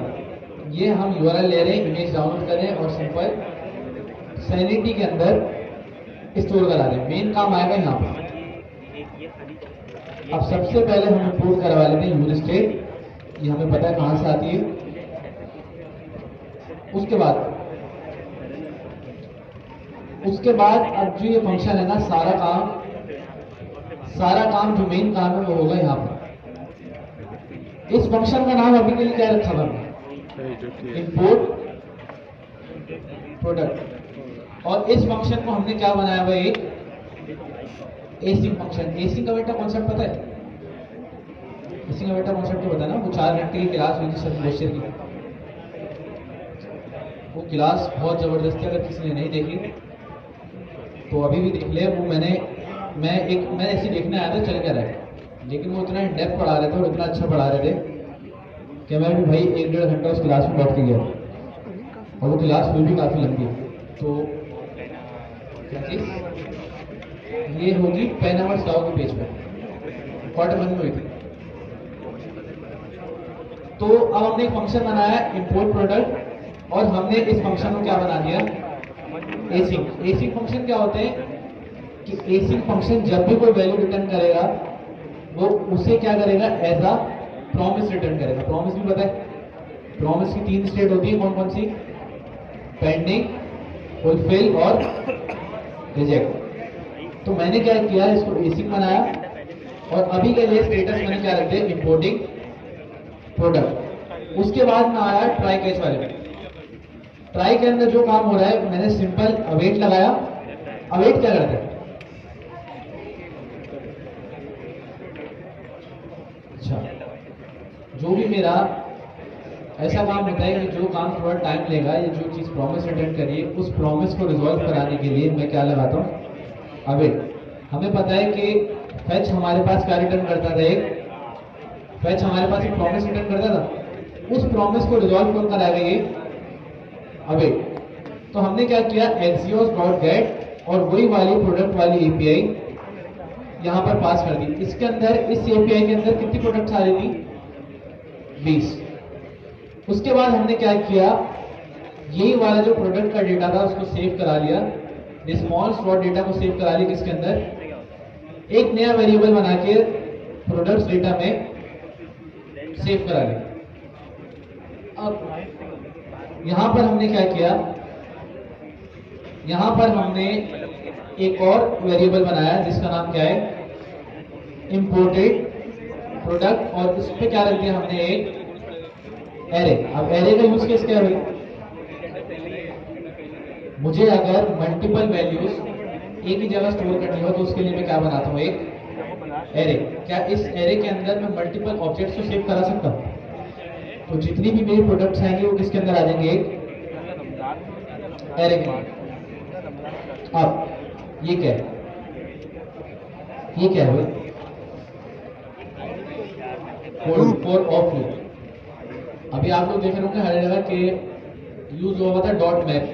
ये हम URL ले रहे हैं, इमेज डाउनलोड कर रहे हैं और सिंपल सैनिटी के अंदर स्टोर करा दें। मेन काम आएगा यहाँ पर। अब सबसे पहले हम इंपोर्ट करवा लेते हैं यूज स्टेट, ये हमें पता है कहां से आती है। उसके बाद अब जो ये फंक्शन है ना, सारा काम जो मेन काम है वो होगा यहाँ पर। इस फंक्शन का नाम अभी के लिए क्या रखा हुआ है, इंपोर्ट प्रोडक्ट। और इस फंक्शन को हमने क्या बनाया हुआ है, एक एसिंग फंक्शन। एसिंग का बेटा कॉन्सेप्ट पता है, एसिंग का बेटा कॉन्सेप्ट तो पता है ना, वो 4 घंटे की क्लास हुई थी सर क्वेश्चन की। वो क्लास बहुत जबरदस्त है, अगर किसी ने नहीं देखी तो अभी भी देख ले। वो मैं ऐसे देखने आया था, चल क्या रहा है, लेकिन वो इतना इन डेप्थ पढ़ा रहे थे और इतना अच्छा पढ़ा रहे थे कि मैं भी भाई 1-1.5 घंटा उस क्लास में बैठ के गया, और वो क्लास हुई भी काफ़ी लंबी। तो क्या चीज़ ये होगी पेनावर्स डाउ के पेज पे, क्वार्टर 1 में हुई थी। तो अब हमने एक फंक्शन बनाया इंपोर्ट प्रोडक्ट, और हमने इस फंक्शन को क्या बना दिया, एसिंग। एसिंग फंक्शन क्या होते हैं कि एसिंग फंक्शन जब भी कोई वैल्यू रिटर्न करेगा वो उसे क्या करेगा, एज अ प्रॉमिस रिटर्न करेगा। प्रॉमिस भी पता है, प्रॉमिस की 3 स्टेट होती है, कौन कौन सी, पेंडिंग, फुलफिल और रिजेक्ट। तो मैंने क्या किया, इसको एसिंग बनाया और अभी के लिए स्टेटस मैंने क्या रख दिया, इंपोर्टिंग प्रोडक्ट। उसके बाद में आया ट्राई कैच वाले में। ट्राई के अंदर जो काम हो रहा है, मैंने सिंपल अवेट लगाया। अवेट क्या करते हैं, अच्छा, जो भी मेरा ऐसा काम होता है कि जो काम थोड़ा टाइम लेगा, या जो चीज प्रॉमिस रिटर्न करिए, उस प्रॉमिस को रिजॉल्व कराने के लिए मैं क्या लगाता हूँ, अवेट। हमें पता है कि फैच हमारे पास क्या रिटर्न करता था, एक फैच हमारे पास एक प्रॉमिस रिटर्न करता था। उस प्रॉमिस को रिजॉल्व कौन कराएगा, ये अवेट। तो हमने क्या किया, axios.get और वही वाली प्रोडक्ट वाली API यहां पर पास कर दी। इसके अंदर, इस API के अंदर कितनी प्रोडक्ट्स आ रही थी, 20। उसके बाद हमने क्या किया, यही वाला जो प्रोडक्ट का डेटा था उसको सेव करा लिया, रिस्पॉन्स डॉट डेटा को सेव करा लिया, किसके अंदर, एक नया वेरिएबल बना के प्रोडक्ट्स डेटा में सेव करा लिया। अब यहां पर हमने क्या किया, यहां पर हमने एक और वेरिएबल बनाया जिसका नाम क्या है, इंपोर्टेड प्रोडक्ट, और इस पे क्या रख दिया हमने, एक एरे। अब एरे का यूज केस क्या है, मुझे अगर मल्टीपल वैल्यूज एक ही जगह स्टोर करनी हो तो उसके लिए मैं क्या बनाता हूं, एक एरे। क्या इस एरे के अंदर मैं मल्टीपल ऑब्जेक्ट्स को सेव करा सकता हूं, तो जितनी भी मेरी प्रोडक्ट्स आएंगे वो किसके अंदर आ जाएंगे, एक एरे के अंदर। अब ये क्या है, ये क्या है भाई, फॉर ऑफ लूप। अभी आप लोग देख रहे होंगे हर जगह के यूज हुआ था डॉट मैप।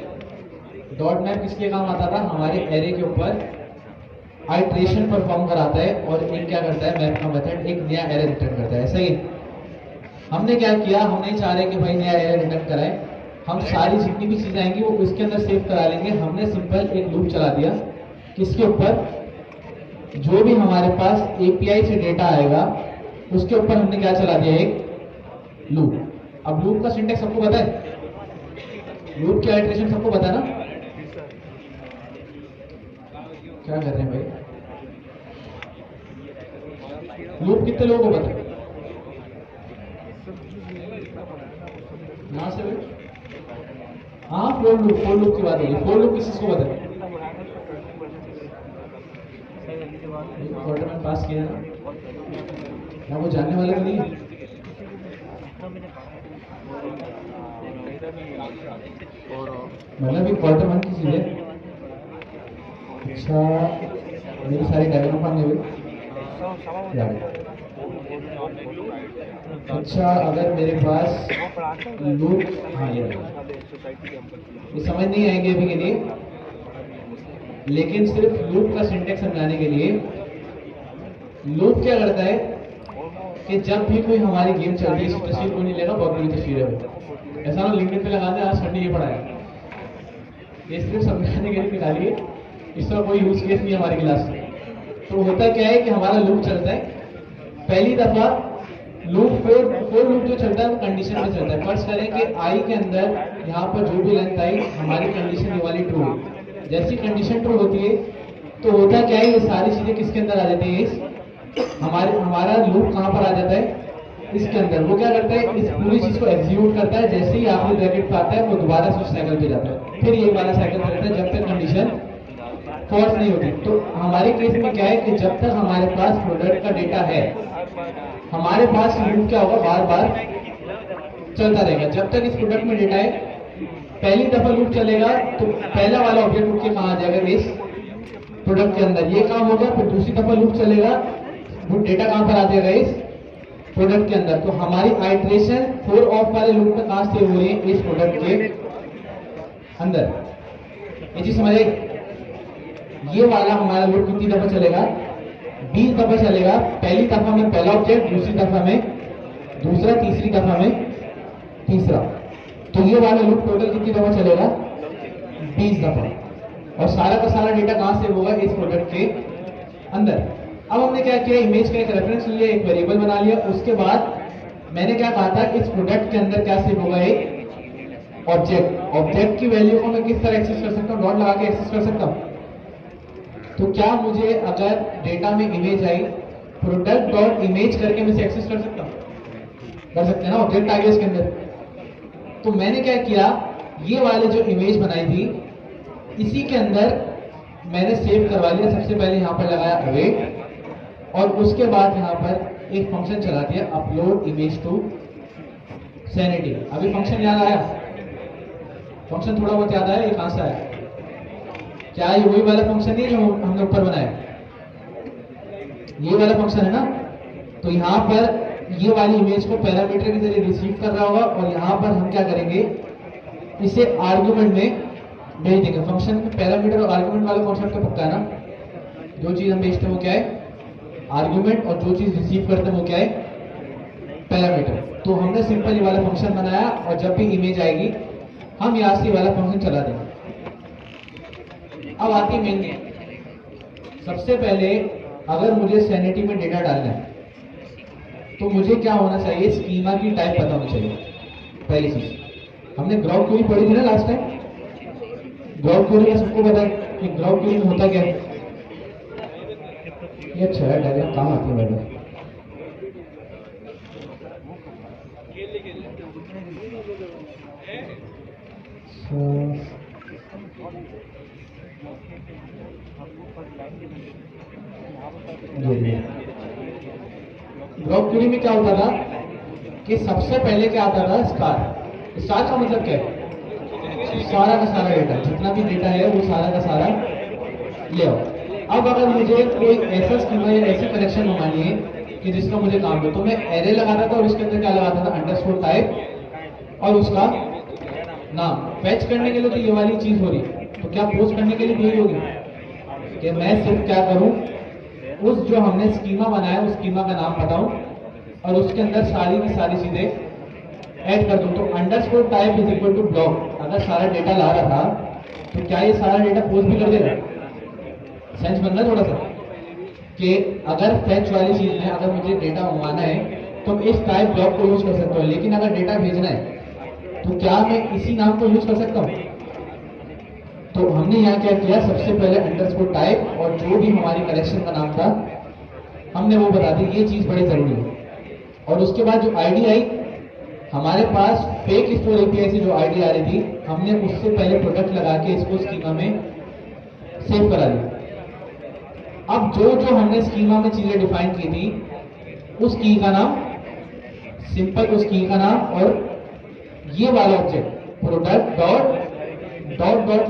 डॉट मैप किस लिए काम आता था? हमारे एरे के ऊपर आइट्रेशन परफॉर्म कराता है और एक क्या करता है, मैप का मेथड एक नया एरे रिटर्न करता है। सही। हमने क्या किया, हम नहीं चाह रहे कि भाई नया एरे रिटर्न कराए, हम सारी जितनी भी चीजें आएंगी वो उसके अंदर सेव करा लेंगे। हमने सिंपल एक लूप चला दिया किसके ऊपर, जो भी हमारे पास एपीआई से डेटा आएगा उसके ऊपर हमने क्या चला दिया, एक लूप। अब लूप का सिंटेक्स सबको पता है, लूप की आइट्रेशन सबको पता है ना? क्या कर रहे हैं भाई? लूप कितने लोगों को पता है? यहाँ से भाई, हाँ फोर लूप की बात होगी। फोर लूप किस को पता है? क्वार्टर में पास किया ना, क्या वो जानने वाले तो नहीं है? मतलब क्वार्टर वन की चीज है। अच्छा, मेरी सारी डायग्राम बन गई। अच्छा, अगर मेरे पास लूप, हाँ ये समझ नहीं आएंगे अभी के लिए, लेकिन सिर्फ लूप का सिंटेक्स समझाने के लिए, लूप क्या करता है कि जब भी कोई हमारी गेम चल रही है, इस तस्वीर को नहीं लेगा, बहुत बड़ी तस्वीर है, ऐसा ना लिंक्डइन पे लगा दे आज सर ने ये पढ़ाया, ये सिर्फ समझाने के लिए निकाली है, इसका कोई यूज केस नहीं है हमारी क्लास में। तो होता क्या है कि हमारा लूप चलता है, पहली दफा लूप फोर लूप जो चलता है वो कंडीशन में चलता है। फर्स्ट करें कि आई के अंदर यहाँ पर जो भी लेंथ आई, हमारी कंडीशन ये वाली ट्रू है। जैसी कंडीशन ट्रू होती है तो होता क्या है, ये सारी चीजें किसके अंदर आ जाती है, इस हमारा लूप कहाँ पर आ जाता है, इसके अंदर। वो क्या करता है, इस पूरी चीज को एग्जीक्यूट करता है, जैसे ही आपने ब्रैकेट पे आता है वो दोबारा से उस साइकिल पे जाता है, फिर ये वाला साइकिल चलता है जब तक कंडीशन फॉल्स नहीं होती। तो हमारे केस में क्या है कि जब तक हमारे पास प्रोडक्ट का डेटा है, हमारे पास लूप क्या होगा, बार बार चलता रहेगा। जब तक इस प्रोडक्ट में डेटा है, पहली दफा लूप चलेगा तो पहला वाला ऑब्जेक्ट उठ के कहाँ आ जाएगा, इस प्रोडक्ट के अंदर, ये काम होगा। फिर दूसरी दफा लूप चलेगा, वो डेटा कहाँ पर आ जाएगा, इस प्रोडक्ट के अंदर। तो हमारी आइट्रेशन फोर ऑफ वाले लूप में कहाँ से हो रही है, इस प्रोडक्ट के अंदर। ये चीज समझ आई? ये वाला हमारा लूप कितनी दफा चलेगा, 20 दफा चलेगा। पहली दफा में पहला ऑब्जेक्ट, दूसरी दफा में दूसरा, तीसरी दफा में तीसरा। तो ये वाला लूप टोटल कितनी दफा चलेगा, 20 दफा। और सारा का सारा डेटा कहां से होगा, इस प्रोडक्ट के अंदर। अब हमने क्या किया, इमेज का एक रेफरेंस लिया, एक वेरिएबल बना लिया। उसके बाद मैंने क्या कहा था, इस प्रोडक्ट के अंदर क्या सेव होगा, एक ऑब्जेक्ट। ऑब्जेक्ट की वैल्यू को मैं किस तरह एक्सेस कर सकता हूँ, डॉट लगा के एक्सेस कर सकता हूँ। तो क्या मुझे अगर डेटा में image I, product dot image करके मैं इसे एक्सेस कर सकता हूँ? कर सकते हैं ना, ऑब्जेक्ट आ गया इसके अंदर। तो मैंने क्या किया, ये वाले जो इमेज बनाई थी इसी के अंदर मैंने सेव करवा लिया। सबसे पहले यहाँ पर लगाया अवेट, और उसके बाद यहाँ पर एक फंक्शन चला दिया, अपलोड इमेज टू सैनिटी। अभी फंक्शन याद आया? फंक्शन थोड़ा बहुत याद आया, ये कहां से आया? क्या ये वही वाला फंक्शन है जो हमने ऊपर बनाया? ये वाला फंक्शन है ना। तो यहाँ पर ये वाली इमेज को पैरामीटर के जरिए रिसीव कर रहा होगा, और यहाँ पर हम क्या करेंगे, इसे आर्गुमेंट में भेज देंगे। फंक्शन में पैरामीटर और आर्गुमेंट वाला कॉन्सेप्ट तो पक्का है ना। जो चीज हम भेजते हैं वो क्या है, आर्गुमेंट, और जो चीज रिसीव करते हैं वो क्या है, पैरामीटर। तो हमने सिंपल ये वाला फंक्शन बनाया, और जब भी इमेज आएगी हम यहाँ से वाला फंक्शन चला देंगे। अब आती है मेन। सबसे पहले अगर मुझे सैनिटी में डेटा डालना है तो मुझे क्या होना चाहिए, स्कीमा की टाइप पता होना चाहिए। पहली चीज हमने ग्राउंड क्वेरी पढ़ी थी ना लास्ट टाइम। ग्राउंड क्वेरी का सबको पता है कि ग्राउंड क्वेरी में होता क्या है। ये अच्छा है, डायग्राम काम आती है मैडम। ग्राउंड क्वेरी में क्या होता था कि सबसे पहले क्या आता था, स्टार। स्टार का मतलब क्या है, सारा का सारा डेटा, जितना भी डेटा है वो सारा का सारा ले आओ। अब अगर मुझे कोई ऐसा स्कीमा या ऐसी कलेक्शन बनानी है कि जिसका मुझे काम हो, तो मैं एरे लगाता था और इसके अंदर क्या लगाता था, अंडरस्कोर टाइप और उसका नाम। फैच करने के लिए तो ये वाली चीज हो रही है, तो क्या पोस्ट करने के लिए भी यही होगी कि मैं सिर्फ क्या करूं, उस जो हमने स्कीमा बनाया उस स्कीमा का नाम बताऊं और उसके अंदर सारी की सारी चीजें ऐड कर दूं। तो underscore type is equal to block, अगर सारा डेटा ला रहा था तो क्या ये सारा डेटा पोस्ट भी कर देगा? सेंस बन रहा है थोड़ा सा कि अगर फैच वाली चीज में अगर मुझे डेटा मंगवाना है तो मैं इस टाइप ब्लॉक को यूज कर सकता हूँ, लेकिन अगर डेटा भेजना है तो क्या मैं इसी नाम को यूज कर सकता हूँ? तो हमने यहाँ क्या किया, सबसे पहले अंडरस्कोर टाइप और जो भी हमारी कलेक्शन का नाम था हमने वो बता दी, ये चीज बड़ी जरूरी है। और उसके बाद जो आईडी आई हमारे पास फेक स्टोर एपीआई से जो आईडी आ रही थी, हमने उससे पहले प्रोडक्ट लगा के इसको स्कीमा में सेव करा दिया। अब जो जो हमने स्कीमा में चीजें डिफाइन की थी उस की का नाम सिंपल, उस की का नाम और ये वाला ऑब्जेक्ट प्रोडक्ट डॉट डॉट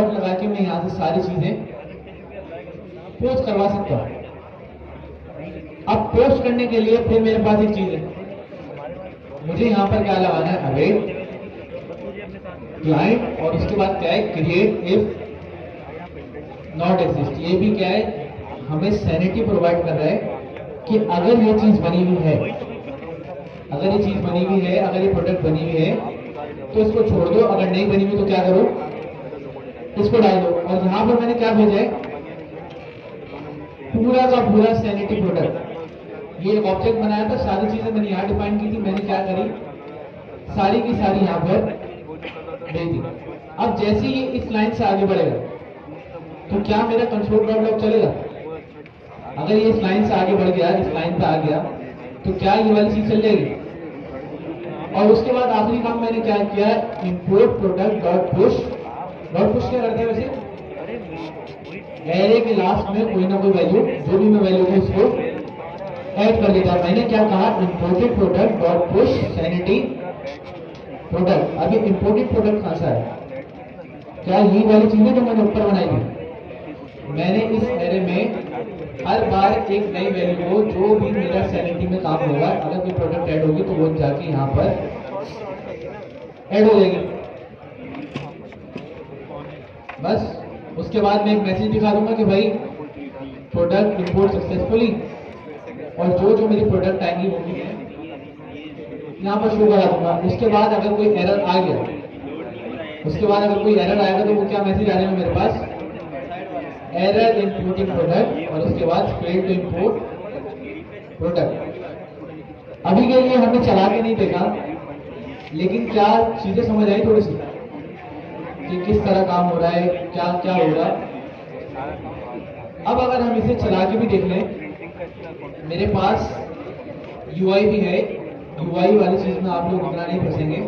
लगा के मैं यहां से सारी चीजें पोस्ट करवा सकता हूं। अब पोस्ट करने के लिए फिर मेरे पास एक चीज है, मुझे यहां पर क्या लगाना है, अवेट क्लाइंट और उसके बाद क्या है, क्रिएट इफ नॉट एग्जिस्ट। ये भी क्या है, हमें सैनिटी प्रोवाइड कर रहा है कि अगर ये चीज बनी हुई है, अगर ये चीज बनी हुई है, अगर ये प्रोडक्ट बनी हुई है तो इसको छोड़ दो, अगर नहीं बनी हुई तो क्या करो, इसको डाल दो। और यहां पर मैंने क्या भेजा है, पूरा का पूरा सैनिटी प्रोडक्ट। ये एक ऑब्जेक्ट बनाया था, सारी चीजें मैंने यहाँ डिफाइन की थी, मैंने क्या करी, सारी की सारी यहाँ पर भेज दी। अब जैसे ही इस लाइन से आगे बढ़ेगा तो क्या मेरा कंसोल डॉट लॉग चलेगा? अगर ये इस लाइन से आगे बढ़ गया, इस लाइन पे आ गया तो क्या ये वाली चीज चल जाएगी? और उसके बाद आखिरी काम मैंने क्या किया, import product dot push. Dot push क्या करते हैं वैसे, एरे के लास्ट में कोई ना कोई वैल्यू, जो भी मैं वैल्यू है उसको ऐड कर देता। मैंने क्या कहा, imported product dot push sanity product. अभी इंपोर्टेड प्रोडक्ट कहां से आया? क्या ये वाली चीजें जो मैंने ऊपर बनाई थी, मैंने इस एरे में हर बार एक नई वैल्यू को, जो भी मेरा सैनिटी में काम होगा, अगर कोई प्रोडक्ट ऐड होगी तो वो जाके यहाँ पर ऐड हो जाएगी। बस उसके बाद मैं एक मैसेज दिखा दूंगा कि भाई प्रोडक्ट इंपोर्ट सक्सेसफुली, और जो जो मेरी प्रोडक्ट आएंगी वो भी यहाँ पर शो करा दूंगा। उसके बाद अगर कोई एरर आ गया, उसके बाद अगर कोई एरर आएगा तो वो क्या मैसेज आ जाएगा मेरे पास, एरर इंपोर्टिंग प्रोडक्ट, और उसके बाद फेल टू इंपोर्ट प्रोडक्ट। अभी के लिए हमने चला के नहीं देखा, लेकिन क्या चीजें समझ आई थोड़ी सी कि किस तरह काम हो रहा है, क्या क्या होगा। अब अगर हम इसे चला के भी देख लें, मेरे पास यूआई भी है, यूआई वाली चीज में आप लोग इतना नहीं फंसेंगे।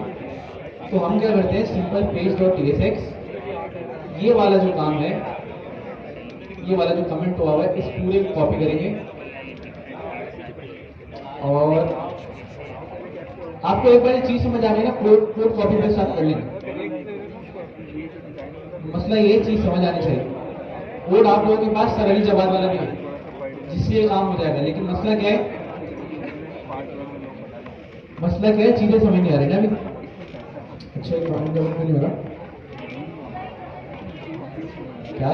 तो हम क्या करते हैं, सिंपल पेज डॉट tsx, ये वाला जो काम है, ये वाला जो कमेंट हुआ हुआ है, इस पूरे को कॉपी करेंगे और आपको एक बार चीज समझ आ गई ना, कोड कॉपी पेस्ट आप कर लेंगे। मसला ये चीज समझ आनी चाहिए, कोड आप लोगों के पास सरली जवाब वाला भी है जिससे ये काम हो जाएगा, लेकिन मसला क्या है, मसला क्या है, चीजें समझ नहीं आ रही ना अभी। अच्छा नहीं हो रहा क्या,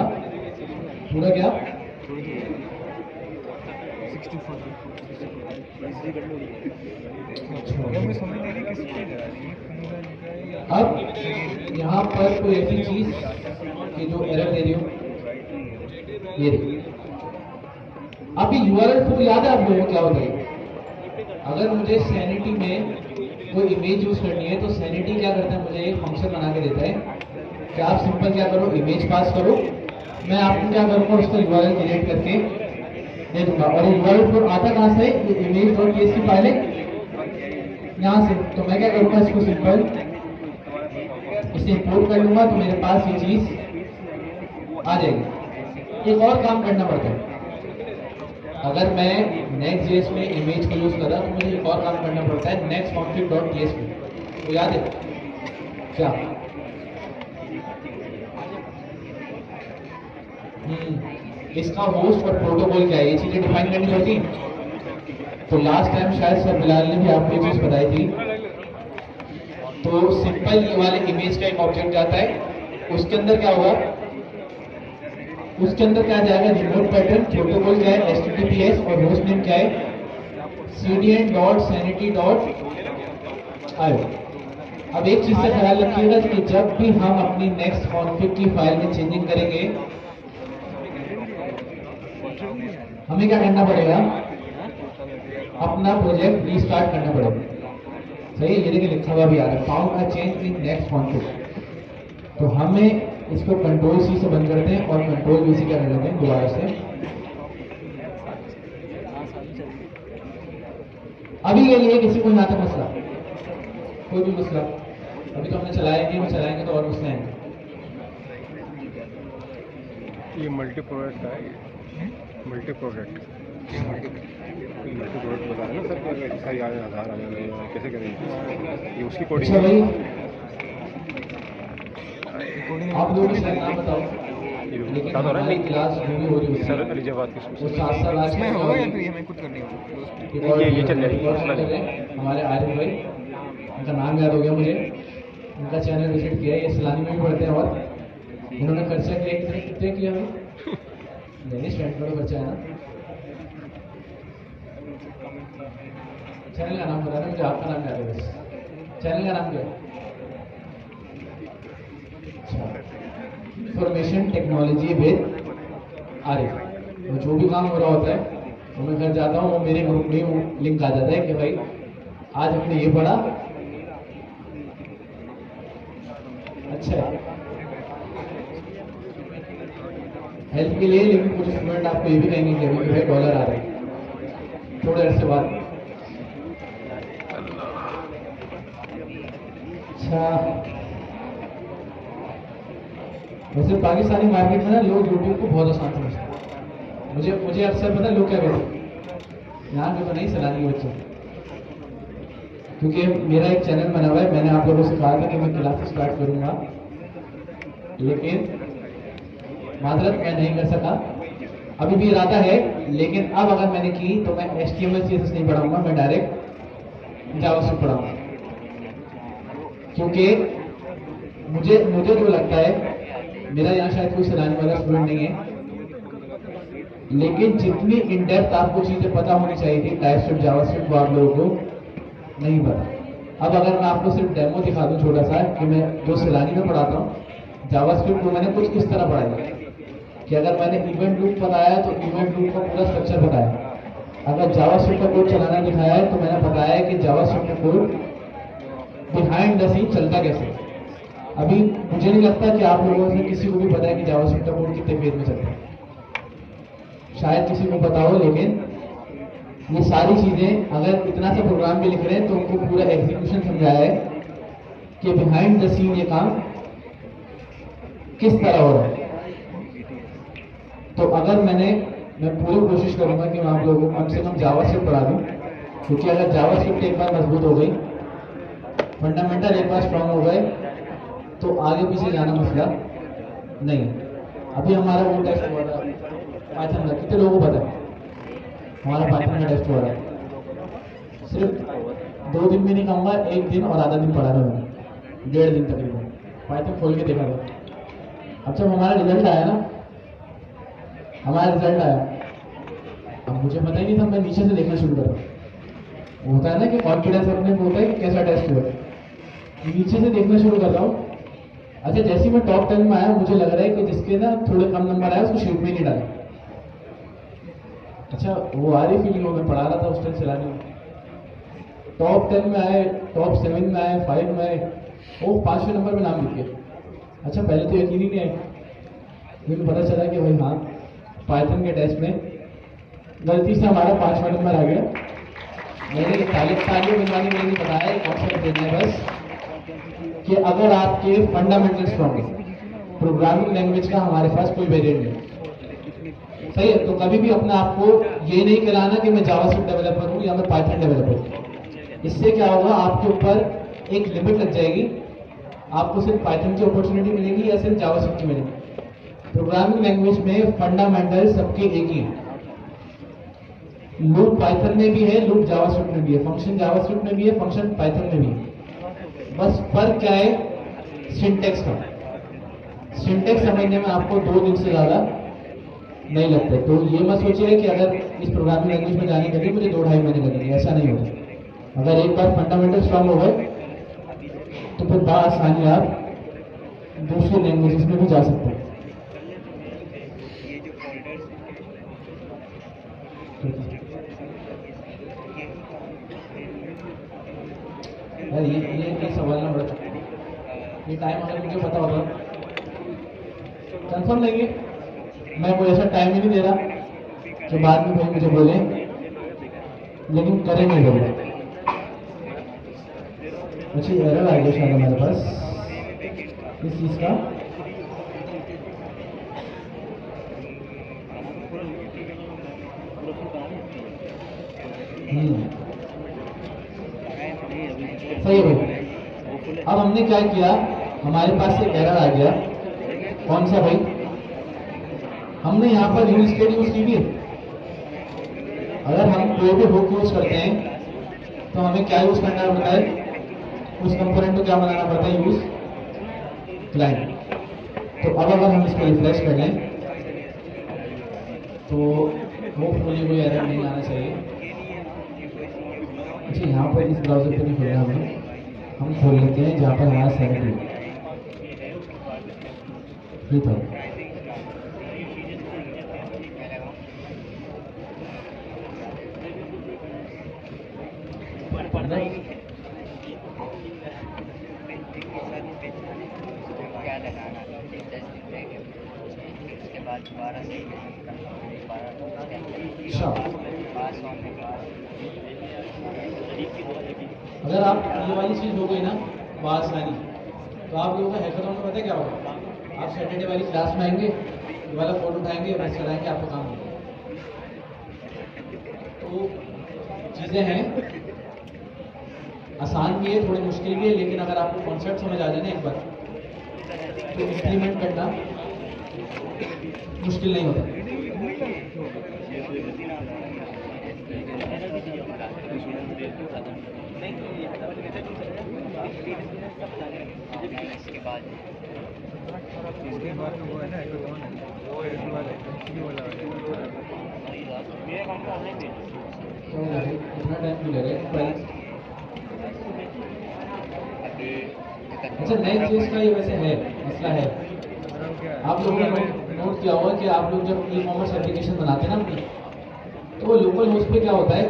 पूरा क्या, अब यहाँ पर कोई ऐसी चीज कि जो एरर दे रही हो, ये अभी यूआरएल फुल याद है आप लोगों को क्या होता है? अगर मुझे सैनिटी में कोई इमेज यूज करनी है तो सैनिटी क्या करता है, मुझे एक फंक्शन बना के देता है कि आप सिंपल क्या करो, इमेज पास करो, मैं आपको क्या करूंगा, उसका यूआरएल क्रिएट करके दे दूंगा। और यूआरएल फुल आता कहां से, ये इमेज डॉट जेएसपी फाइल है यहाँ से। तो मैं क्या करूंगा, इसको सिंपल इसे इंपोर्ट कर लूंगा तो मेरे पास ये चीज आ जाएगी। एक और काम करना पड़ता है, अगर मैं नेक्स्ट.js में इमेज को यूज कर रहा तो मुझे एक और काम करना पड़ता है, नेक्स्ट कॉन्फ्लिक्ट डॉट जेएसपी। तो याद है क्या, इसका होस्ट और प्रोटोकॉल क्या है, ये चीजें डिफाइन करनी पड़ती है। तो लास्ट टाइम शायद सर बिलाल ने भी आपको ये चीज बताई थी तो सिंपल ये वाले इमेज का एक ऑब्जेक्ट जाता है, उसके अंदर क्या होगा, उसके अंदर क्या जाएगा, रिमोट पैटर्न, प्रोटोकॉल क्या है HTTPS और होस्ट नेम क्या है cdn.sanity.io। अब एक चीज से ख्याल रखिएगा कि जब भी हम अपनी नेक्स्ट कॉन्फ़िग की फाइल में चेंजिंग करेंगे, हमें क्या करना पड़ेगा, अपना प्रोजेक्ट रीस्टार्ट करना पड़ेगा। सही है, ये देखिए लिखा हुआ भी आ रहा है found a change in next config. तो हमें इसको कंट्रोल C से बंद करते हैं और कंट्रोल V से क्या कर लेते हैं दोबारा से। अभी के लिए किसी को यहाँ तक मसला, कोई भी मसला, अभी तो हमने चलाया नहीं, हम चलाएंगे तो और मसले आएंगे।
ये मल्टी प्रोडक्ट का है, मल्टी प्रोडक्ट बता रहे ना सर, इसका याद आधार कैसे करेंगे, ये उसकी कोडिंग।
अच्छा भाई,
कोडिंग
आप लोग इसका नाम बताओ, लेकिन
बता दो ना
हमारी क्लास जो भी हो रही है
सर अलीजाबाद की
वो साथ साथ आज
इसमें होगा या फिर ये हमें खुद करनी होगी?
ये चल जाएगी, मसला नहीं।
हमारे आरिफ भाई, उनका नाम याद हो गया मुझे, उनका चैनल विजिट किया, ये सलानी में भी पढ़ते हैं और उन्होंने खर्चा किया कितने किया भाई? नहीं स्टैंड करो खर्चा है ना। चैनल का नाम बता रहे मुझे, आपका नाम याद है बस। चैनल का नाम क्या है? अच्छा, इंफॉर्मेशन टेक्नोलॉजी विद आरिफ। तो जो भी काम हो रहा होता है तो मैं घर जाता हूँ, वो मेरे ग्रुप में लिंक आ जाता है कि भाई आज हमने ये पढ़ा, अच्छा है हेल्प के लिए। लेकिन कुछ स्टूडेंट आपको ये भी कहेंगे कि अभी भाई डॉलर आ रहे हैं थोड़े देर से बाद। अच्छा, वैसे पाकिस्तानी मार्केट में ना लोग यूट्यूब को बहुत आसान समझते हैं। मुझे अक्सर पता है लोग क्या कहते हैं, यहाँ के तो नहीं सलानी बच्चे, क्योंकि मेरा एक चैनल बना हुआ है, मैंने आप लोगों से कहा था कि मैं क्लासेस स्टार्ट करूंगा, लेकिन माजरत मैं नहीं कर सका। अभी भी इरादा है, लेकिन अब अगर मैंने की तो मैं HTML CSS नहीं पढ़ाऊंगा, मैं डायरेक्ट जावास्क्रिप्ट पढ़ाऊंगा। क्योंकि मुझे जो लगता है, मेरा यहाँ शायद कोई सलानी वाला स्टूडेंट नहीं है, लेकिन जितनी इन डेप्थ आपको चीजें पता होनी चाहिए थी टाइपस्क्रिप्ट जावास्क्रिप्ट वो आप लोगों को नहीं पता। अब अगर मैं आपको सिर्फ डेमो दिखा दूं छोटा सा कि मैं जो सलानी में पढ़ाता हूँ जावास्क्रिप्ट को मैंने कुछ किस तरह पढ़ाया, कि अगर मैंने इवेंट लूप बताया तो इवेंट लूप का पूरा स्ट्रक्चर बताया, अगर जावास्क्रिप्ट का कोड चलाना दिखाया है तो मैंने बताया कि जावास्क्रिप्ट का कोड बिहाइंड द सीन चलता कैसे। अभी मुझे नहीं लगता कि आप लोगों से किसी को भी पता है कि जावास्क्रिप्ट का कोड कितने फेज में चलता है, शायद किसी को पता हो, लेकिन ये सारी चीजें अगर इतना सा प्रोग्राम भी लिख रहे हैं तो उनको पूरा एग्जीक्यूशन समझाया है कि बिहाइंड द सीन ये काम किस तरह हो रहा है। तो अगर मैं पूरी कोशिश करूंगा कि मैं आप लोगों को कम से कम जावास्क्रिप्ट पढ़ा दूं, क्योंकि अगर जावास्क्रिप्ट एक बार मजबूत हो गई, फंडामेंटल एक बार स्ट्रांग हो गए, तो आगे पीछे जाना मसला नहीं। अभी हमारा वो टेस्ट हुआ था पाइथन का, कितने लोगों को पता है हमारा पाइथन का टेस्ट हुआ था? सिर्फ 2 दिन भी नहीं कहूँगा, 1 दिन और आधा दिन पढ़ा था मैंने, 1.5 दिन तकरीबन पाइथन खोल के देखा था। अब जब हमारा रिजल्ट आया ना, अब मुझे पता ही नहीं था, मैं नीचे से देखना शुरू करा। होता है ना कि कॉन्फिडेंस अपने को होता है कि कैसा टेस्ट हुआ, नीचे से देखना शुरू कर रहा हूँ। अच्छा, जैसे मैं टॉप 10 में आया, मुझे लग रहा है कि जिसके ना थोड़े कम नंबर आए उसको शीट में नहीं डाला। अच्छा, वो आ रही फीलिंग हो, मैं पढ़ा रहा था उस टाइम चलाने में, टॉप 10 में आए, टॉप 7 में आए, 5 में आए, वो 5वें नंबर में नाम लिख गया। अच्छा, पहले तो यकीन ही नहीं आया, मुझे पता चला कि भाई हाँ, पाइथन के टेस्ट में गलती से हमारा 5वां नंबर आ गया। मैंने तालियों बनवाने में नहीं बताया, कॉन्सेप्ट देना है बस कि अगर आपके फंडामेंटल स्ट्रॉन्ग है, प्रोग्रामिंग लैंग्वेज का हमारे पास कोई वेरिएंट नहीं, सही है, तो कभी भी अपने आप को ये नहीं कराना कि मैं जावास्क्रिप्ट डेवलपर हूँ या मैं पाइथन डेवलपर हूँ। इससे क्या होगा, आपके ऊपर एक लिमिट लग जाएगी, आपको सिर्फ पाइथन की अपॉर्चुनिटी मिलेगी या सिर्फ जावास्क्रिप्ट की मिलेगी। प्रोग्रामिंग लैंग्वेज में फंडामेंटल सबके एक ही है, लूप पाइथन में भी है, लूप जावास्क्रिप्ट में भी है, फंक्शन जावास्क्रिप्ट में भी है, फंक्शन पाइथन में भी है। बस फर्क क्या है सिंटेक्स का। सिंटेक्स समझने में आपको 2 दिन से ज़्यादा नहीं लगते। तो ये मत सोचिए कि अगर इस प्रोग्रामिंग लैंग्वेज में जाने के लिए मुझे 2-2.5 महीने लगेंगे, ऐसा नहीं होता। अगर एक बार फंडामेंटल स्ट्रांग हो गए तो फिर आसानी आप दूसरी लैंग्वेजेस में भी जा सकते हैं। यार ये सवाल ना बड़ा ये टाइम अगर मुझे पता होगा कंफर्म लेंगे। मैं कोई ऐसा टाइम ही नहीं दे रहा कि बाद में कोई मुझे बोले, लेकिन करेंगे जरूर। अच्छी एरर आ गया शायद हमारे पास इस चीज़ का। सही है भाई। अब हमने क्या किया, हमारे पास एक एरर आ गया। कौन सा भाई? हमने यहाँ पर यूज स्टेट यूज की भी। अगर हम कोई भी हुक यूज करते हैं तो हमें क्या यूज करना पड़ता है, उस कंपोनेंट को क्या बनाना पड़ता है, यूज क्लाइंट। तो अब अगर हम इसको रिफ्रेश कर लें तो होपफुली कोई एरर नहीं आना चाहिए। अच्छा, यहाँ पर इस ब्राउजर पे नहीं खोलना हमें, हम खोल लेते हैं जहाँ पर हमारा सैनिटी ठीक है। अगर आप ये वाली चीज़ हो गई ना आसानी, तो आप लोगों का हैकाथॉन में पता है क्या होगा, आप सैटरडे वाली क्लास में आएंगे, ये वाला फोटो उठाएंगे, बस चलाएंगे, आपका काम होगा। तो चीज़ें हैं, आसान भी है, थोड़ी मुश्किल भी है, लेकिन अगर आपको कॉन्सेप्ट समझ आ जाए ना एक बार, तो इम्प्लीमेंट करना मुश्किल नहीं होता।
इसके बाद वो है ना हैकाथॉन, वो एक वाला वाला
कितना टाइम क्यों ले रहे हैं? अच्छा, नई चीज़ का ये वैसे है, मसला है। आप लोगों ने नोट किया होगा कि आप लोग जब ई कॉमर्स एप्लीकेशन बनाते हैं ना अपनी, तो वो लोकल होस्ट पे क्या होता है,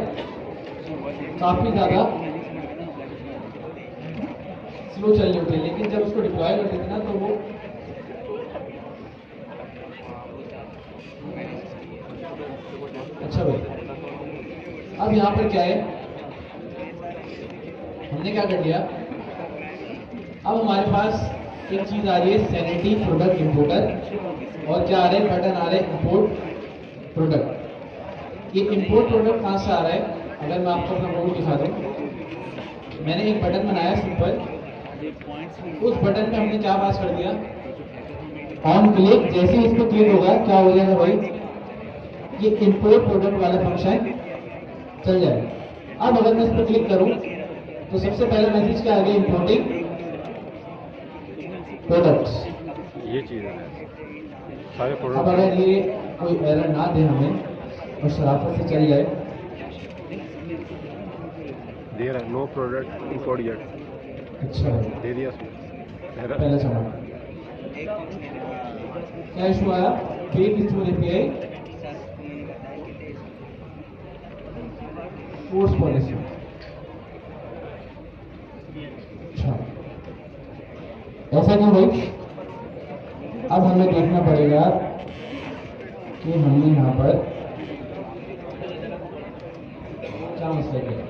काफ़ी ज़्यादा स्लो चल रही होती है, लेकिन जब उसको डिप्लॉय कर देते ना तो वो अच्छा भाई। अब यहाँ पर क्या है, हमने क्या कर दिया, अब हमारे पास एक चीज़ आ रही है सैनिटी प्रोडक्ट इंपोर्टर, और क्या आ रहा है, बटन आ रहा है इंपोर्ट प्रोडक्ट। ये इंपोर्ट प्रोडक्ट कहाँ से आ रहा है, अगर मैं आपको अपना कोड दिखा दूँ। मैंने एक बटन बनाया सिंपल, उस बटन पे हमने क्या पास कर दिया, ऑन क्लिक। जैसे ही इस पर क्लिक होगा क्या हो जाएगा भाई, ये इंपोर्ट प्रोडक्ट वाला फंक्शन चल जाएगा। अब अगर मैं इस पर क्लिक करूं तो सबसे पहला मैसेज क्या आ गया, इंपोर्टिंग प्रोडक्ट्स,
ये चीज़ है सारे
अब
प्रोडक्ट।
अगर ये कोई एरर ना दे हमें और शराफत से चल जाए,
दे रहा है नो प्रोडक्ट इंपोर्ट येट,
अच्छा
दे दिया
पहला सवाल क्या इशू आया, page through API course policy. अच्छा, ऐसा क्यों भाई? अब हमें देखना पड़ेगा कि हमने यहाँ पर क्या मसला किया।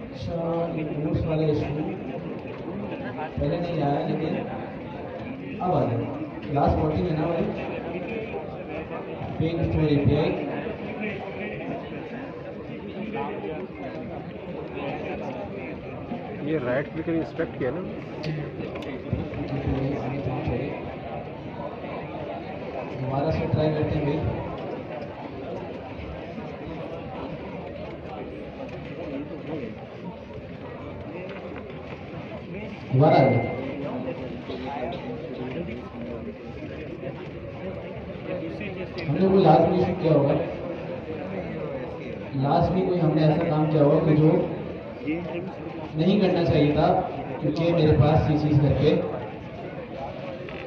अच्छा, ये कोर्स वाला इशू पहले नहीं आया, लेकिन अब आ गया। क्लास 14 है ना भाई, पेज थ्रू एपीआई।
ये राइट क्लिक करके इंस्पेक्ट किया ना,
दोबारा से ट्राई करते हैं भाई। दोबारा आ गया। हमने कोई लास्ट में इशू किया होगा, लास्ट में कोई हमने ऐसा काम किया होगा कि जो नहीं करना चाहिए था, क्योंकि मेरे पास ये चीज़ करके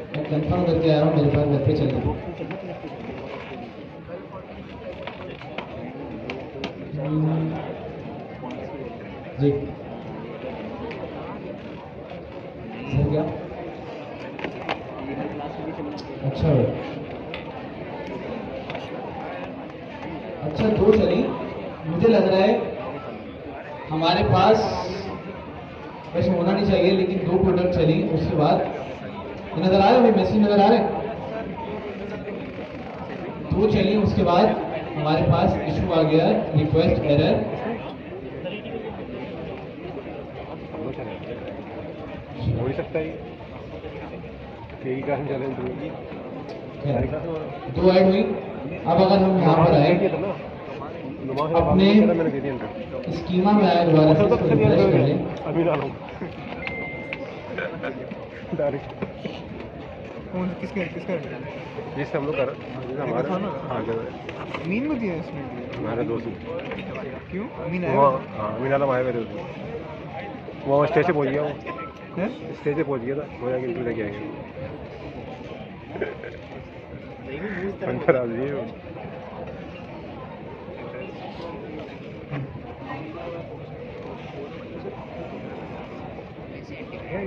मैं कंफर्म करके आया हूँ, मेरे पास घर पे चल रही जी सर क्या अच्छा है। अच्छा दो चली, मुझे लग रहा है हमारे पास वैसे होना नहीं चाहिए, लेकिन दो प्रोडक्ट चली, उसके बाद नजर आ रहे भाई, मैसेज नजर आ रहे, दो चली, उसके बाद हमारे पास इशू आ गया रिक्वेस्ट एरर।
हो ही सकता है यही कारण चैलेंज
दो ऐड हुई। अब अगर हम यहाँ पर आए अपने स्कीमा में आए, दोबारा से इसको रिफ्रेश कर लें।
अभी ना लो डायरेक्ट
कौन किसका
जिससे हम लोग कर हमारे हाँ
अमीन को दिया इसमें
हमारे दोस्त
क्यों अमीन
वो
आया
हाँ अमीन आलम आए हुए थे उसमें। वो स्टेज से पहुँच गया, वो स्टेज से पहुँच गया था, हो जाएगा इंटरव्यू लेके आएंगे अंतर आ जाइए।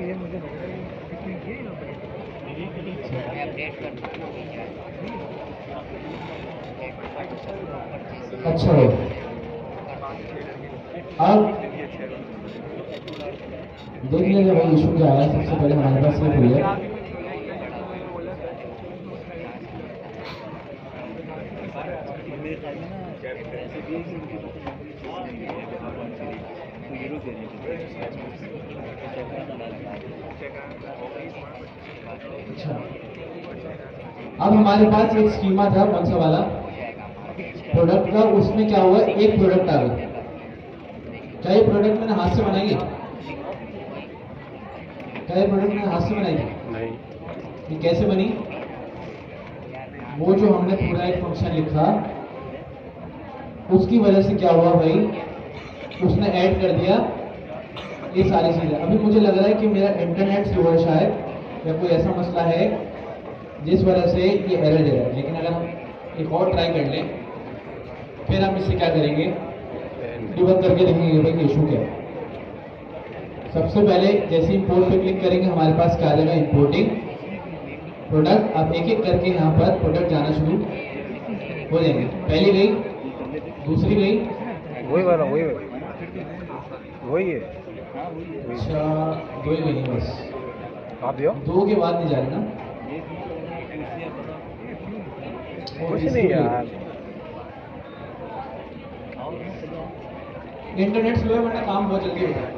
ये मुझे लग रहा है
अच्छा है। अब देख लीजिए भाई इशू क्या आया। सबसे पहले हमारे पास ये हुई है अच्छा, अब हमारे पास एक स्कीमा था कौन सा वाला प्रोडक्ट का, उसमें क्या हुआ एक प्रोडक्ट आ गया। क्या ये प्रोडक्ट मैंने हाथ से बनाई है? क्या ये प्रोडक्ट मैंने हाथ से बनाई थी?
नहीं।
ये कैसे बनी? वो जो हमने पूरा एक फंक्शन लिखा उसकी वजह से क्या हुआ भाई, उसने ऐड कर दिया ये सारी चीजें। अभी मुझे लग रहा है कि मेरा इंटरनेट स्लो है शायद, या कोई ऐसा मसला है जिस वजह से ये एरर दे रहा है। लेकिन अगर हम एक और ट्राई कर लें, फिर हम इससे क्या करेंगे, डिबग करके देखेंगे भाई कि इशू क्या है। सबसे पहले जैसे इंपोर्ट पे क्लिक करेंगे हमारे पास क्या आ जाएगा, इंपोर्टिंग प्रोडक्ट। अब एक एक करके यहाँ पर प्रोडक्ट जाना शुरू हो जाएंगे। पहली गई, दूसरी गई,
वही वाला वही वही है।
अच्छा दो ही गई बस,
आप दियो
दो के बाद नहीं जा रही ना।
कुछ नहीं यार,
इंटरनेट स्लो है वरना काम बहुत जल्दी होता है।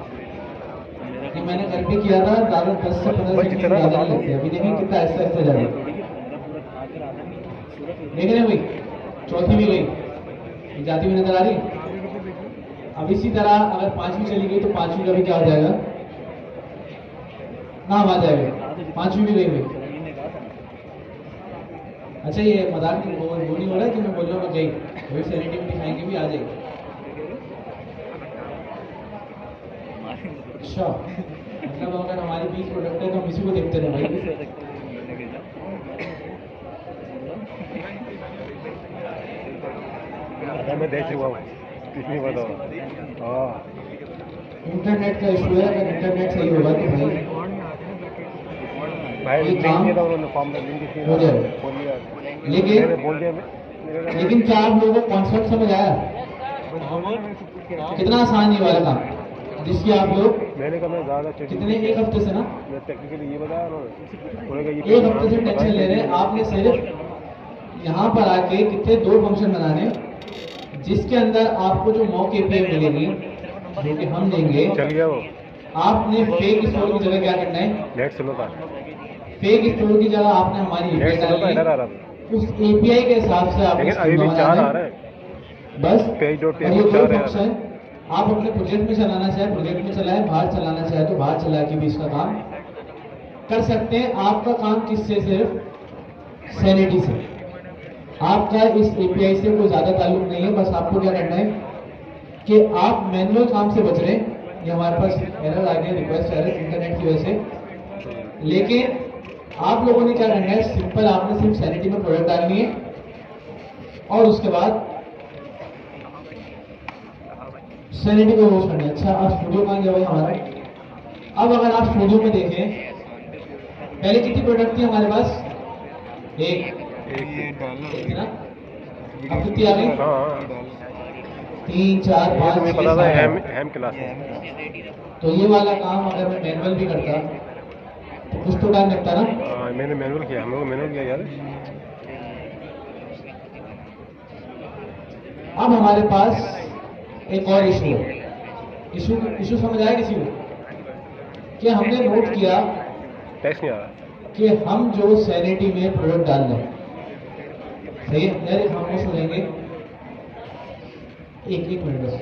ये मैंने घर पे किया था, ज़्यादा 10 से 15 सेकंड ज़्यादा नहीं लगते। अभी देखें कितना ऐसा ऐसा जा रहा है, देख रहे हैं भाई। चौथी भी गई, जाती हुई नजर आ रही। अब इसी तरह अगर पांचवी चली गई तो पांचवी का भी क्या हो जाएगा, नाम आ जाएगा। पांचवी भी गई भाई। अच्छा ये मजाक वो नहीं हो रहा है कि मैं बोल रहा हूँ गई, वही सैनिटी में दिखाएंगे भी आ जाएगी। अच्छा मतलब अगर हमारी 20 प्रोडक्ट है तो हम इसी को देखते रहे भाई।
मैं देख चुका हूँ, कितनी बताओ। हाँ
इंटरनेट का इशू है, अगर इंटरनेट सही होगा तो
भाई
ये काम
किया था उन्होंने, फॉर्म लिंक
हो जाएगा।
बोल दिया,
लेकिन
बोल दिया
लेकिन क्या आप लोगों को कॉन्सेप्ट समझ आया? कितना आसान ये वाला काम, जिसकी आप लोग
मैंने कहा मैं ज़्यादा
कितने एक हफ्ते से ना,
मैं टेक्निकली ये बताया उन्होंने
एक हफ्ते से टेंशन ले रहे हैं। आपने सिर्फ यहाँ पर आके कितने दो फंक्शन बनाने, जिसके अंदर आपको जो मॉक एपीआई मिलेगी जो कि हम देंगे।
चल गया वो।
आपने फेक स्टोर की जगह क्या करना है,
नेट सुनो था,
फेक स्टोर की जगह आपने हमारी
नेट
एपीआई
सुनो था,
डालनी
इधर आ
है।
रहा था।
उस एपीआई के हिसाब से आप
लेकिन अभी भी 4 आ रहा है
बस।
पेज डॉट
और ये दो
चार है।
फंक्शन आप अपने प्रोजेक्ट में चलाना चाहे प्रोजेक्ट में चलाएं, बाहर चलाना चाहे तो बाहर चला के भी इसका काम कर सकते हैं। आपका काम किससे? सिर्फ सैनिटी से। आपका इस एपीआई से कोई ज़्यादा ताल्लुक नहीं है। बस आपको क्या करना है कि आप मैनुअल काम से बच रहे हैं। ये हमारे पास एरर आ गया, रिक्वेस्ट एरर इंटरनेट की वजह से। लेकिन आप लोगों ने क्या करना है, सिंपल आपने सिर्फ सैनिटी में प्रोडक्ट डालनी है और उसके बाद सैनिटी को यूज करना है। अच्छा, अब स्टूडियो कहाँ गया भाई हमारा? अब अगर आप स्टूडियो में देखें, पहले कितनी प्रोडक्ट थी हमारे पास? एक थी ना? अब कितनी आ गई? 3 4 5
मुझे पता था हैम क्लास है।
तो ये वाला काम अगर मैं मैनुअल भी करता तो कुछ तो टाइम लगता ना।
मैंने मैनुअल किया, हम लोग मैनुअल किया यार।
अब हमारे पास एक और इशू है। इशू समझ आया किसी को? कि हमने नोट किया
टैक्स नहीं आ रहा
कि हम जो सैनिटी में प्रोडक्ट डाल रहे हैं, सही है यार, खामोश हो जाएंगे, एक मिनट बस,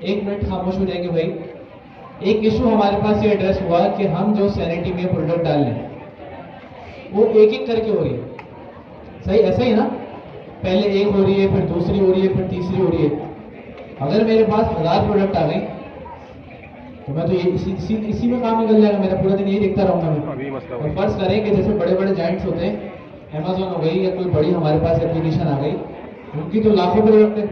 1 मिनट खामोश हो जाएंगे भाई। एक इशू हमारे पास ये एड्रेस हुआ कि हम जो सैनिटी में प्रोडक्ट डाल रहे हैं वो एक एक करके हो रही है। सही, ऐसा ही ना? पहले एक हो रही है, फिर दूसरी हो रही है, फिर तीसरी हो रही है। अगर मेरे पास 1000 प्रोडक्ट आ गए तो मैं तो ये इसी में काम निकल जाएगा मेरा, पूरा दिन यही देखता रहूंगा मैं।
अभी मसला
और फर्ज करें कि जैसे बड़े बड़े जाइंट्स होते हैं, अमेजोन हो गई या कोई बड़ी हमारे पास एप्लीकेशन आ गई, उनकी तो लाखों प्रोडक्ट है।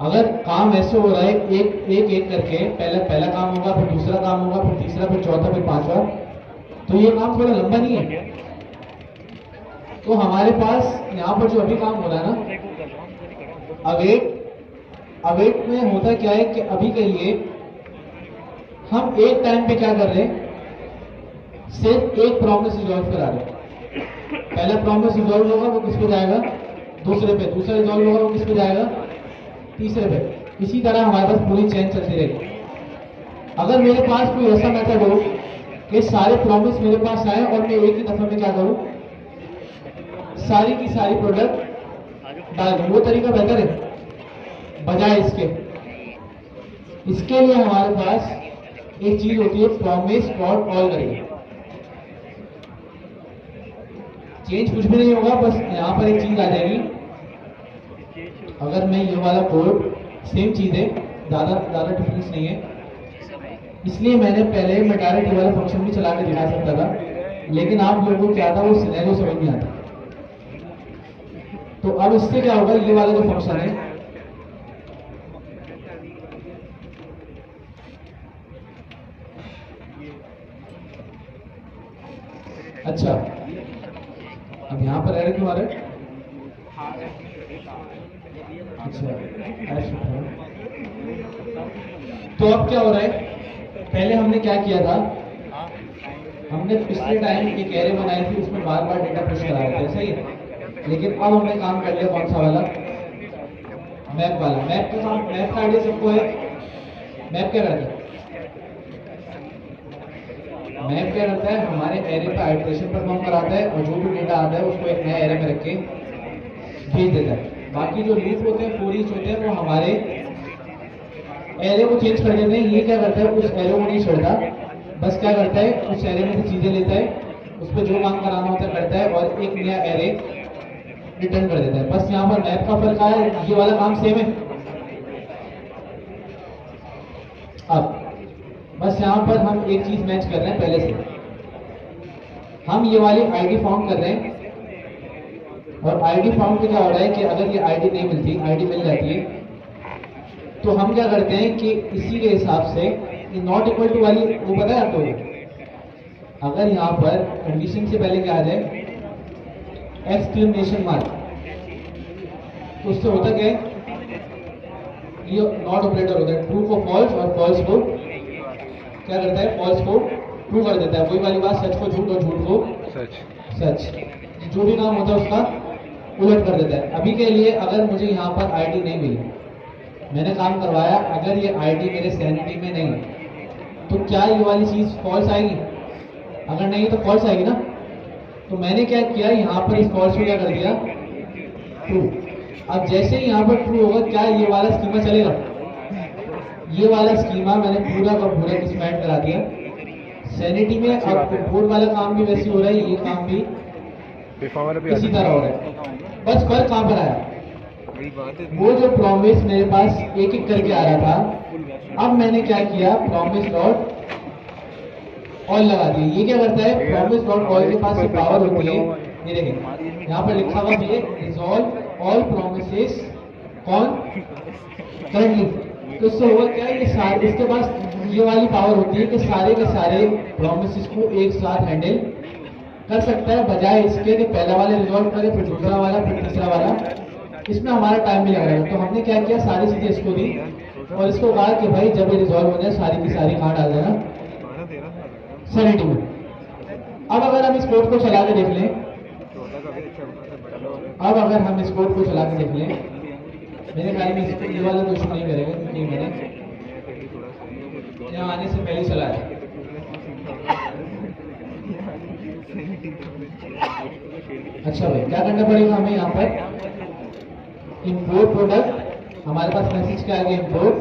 अगर काम ऐसे हो रहा है एक करके, पहला काम होगा, फिर दूसरा काम होगा, फिर तीसरा, फिर चौथा, फिर पांचवा, तो ये काम थोड़ा लंबा नहीं है। तो हमारे पास यहाँ पर जो अभी काम हो रहा है ना, अवेट में होता क्या है कि अभी के लिए हम एक टाइम पे क्या कर रहे हैं, सिर्फ एक प्रॉमिस रिजॉल्व करा रहे हैं। पहला प्रॉमिस रिजॉल्व होगा वो किस पे जाएगा? दूसरे पे। दूसरा रिजॉल्व होगा वो किस पे जाएगा? तीसरे पे। इसी तरह हमारे पास पूरी चेन चलती रहेगी। अगर मेरे पास कोई ऐसा मेथड हो कि सारे प्रॉमिस मेरे पास आए और मैं एक ही दफे में क्या करूं, सारी की सारी प्रोडक्ट डाल दूं, वो तरीका बेहतर है बजाय इसके लिए हमारे पास एक चीज होती है प्रॉमिस डॉट ऑल करके। चेंज कुछ भी नहीं होगा, बस यहाँ पर एक चीज आ जाएगी। अगर मैं ये वाला कोड, सेम चीज है, ज्यादा डिफरेंस नहीं है, इसलिए मैंने पहले मैं डायरेक्ट ये वाला फंक्शन भी चला के दिखा सकता था, लेकिन आप लोगों को क्या था, वो सिनेरियो समझ नहीं आता। तो अब इससे क्या होगा, ये वाला जो फंक्शन है, अच्छा अब यहाँ पर एरर क्यों आ रहा है? अच्छा, तो अब क्या हो रहा है, पहले हमने क्या किया था, हमने पिछले टाइम एक एरे बनाई थी, उसमें बार बार डेटा पुश करा रहे थे, सही है। लेकिन अब हमने काम कर लिया कौन सा वाला, मैप वाला। मैप का आइडिया सबको है। मैप क्या करता है? मैप क्या करता है, हमारे एरे पर आइटरेशन परफॉर्म कराता है और जो भी डेटा आता है उसको एक नए एरे में रख के भेज देता है। बाकी जो लूप होते हैं, फॉर ईच होते हैं, वो हमारे एरे को चेंज कर देते हैं। ये क्या करता है, उस एरे को नहीं छोड़ता, बस क्या करता है, उस एरे में से चीजें लेता है, उस पर जो काम कराना होता है करता है और एक नया एरे रिटर्न कर देता है। बस यहाँ पर मैप का फर्क आया, ये वाला काम सेम है। अब बस यहाँ पर हम एक चीज मैच कर रहे हैं, पहले से हम ये वाली आईडी फाउंड कर रहे हैं, और आईडी फाउंड पे क्या हो रहा है कि अगर ये आईडी नहीं मिलती, आईडी मिल जाती है, तो हम क्या करते हैं कि इसी के हिसाब से ये नॉट इक्वल टू वाली वो पता है आपको, अगर यहाँ पर कंडीशन से पहले क्या आ जाए, एक्सक्लेमेशन मार्क, तो उससे होता क्या है, ये नॉट ऑपरेटर होता है, ट्रू को फॉल्स और फॉल्स को क्या करता है, फॉल्स को ट्रू कर देता है। वही वाली बात, सच को झूठ और झूठ को सच, जो भी नाम होता है उसका उलट कर देता है। अभी के लिए अगर मुझे यहाँ पर आईडी नहीं मिली, मैंने काम करवाया, अगर ये आईडी मेरे सैनिटी में नहीं है, तो क्या ये वाली चीज फॉल्स आएगी? अगर नहीं तो फॉल्स आएगी ना। तो मैंने क्या किया, यहाँ पर इस फॉल्स को क्या कर दिया, ट्रू। अब जैसे ही यहाँ पर ट्रू होगा, क्या ये वाला स्कीमा चलेगा? ये वाला स्कीमा मैंने पूरा का पूरा डिस्मेंट करा दिया। सैनिटी में अब बोर्ड वाला काम भी वैसे हो रहा है, ये काम भी
बेफाम वाला भी
इसी तरह हो रहा है। बस फर्क कहाँ पर आया,
वही बात है।
वो जो प्रॉमिस मेरे पास एक एक करके आ रहा था, अब मैंने क्या किया, प्रॉमिस डॉट ऑल लगा दिया। ये क्या करता है, प्रॉमिस डॉट ऑल के पास एक पावर होती है, ये देखें यहाँ पर लिखा हुआ है रिजॉल्व ऑल प्रॉमिसेस कौन करंटली। तो इससे होगा क्या, ये सारे इसके पास ये वाली पावर होती है कि सारे के सारे प्रॉमिसेस को एक साथ हैंडल कर सकता है, बजाय इसके कि पहला वाला रिजॉल्व करे फिर दूसरा वाला फिर तीसरा वाला। इसमें हमारा टाइम भी लग रहा है। तो हमने क्या किया, सारी चीजें इसको दी और इसको कहा कि भाई जब ये रिजॉल्व हो जाए सारी की सारी कहाँ डाल देना, सैनिटी में। अब अगर हम इस कोड को चला के देख लें, अब अगर हम इस कोड को चला के देख लें, मेरे ख्याल में इसको ये वाला तो इशू नहीं करेगा क्योंकि मैंने यहाँ आने से पहले चलाया। अच्छा भाई क्या करना पड़ेगा हमें, यहाँ पर इंपोर्ट प्रोडक्ट, हमारे पास मैसेज क्या आ गया, इंपोर्ट।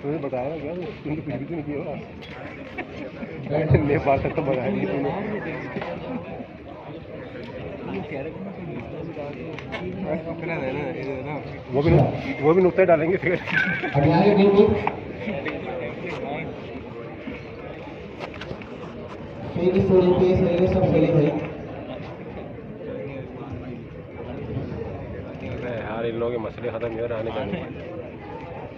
तुमने बताया ना क्या, तुमने कुछ भी तो नहीं किया। नेपाल तक तो बताया नहीं तुमने। वो भी नुक्ते डालेंगे फिर।
अब यहाँ के बिल्कुल फेक स्टोरी पे सही है, सब सही है भाई।
यार इन लोगों के मसले खत्म नहीं हो रहे, आने जाने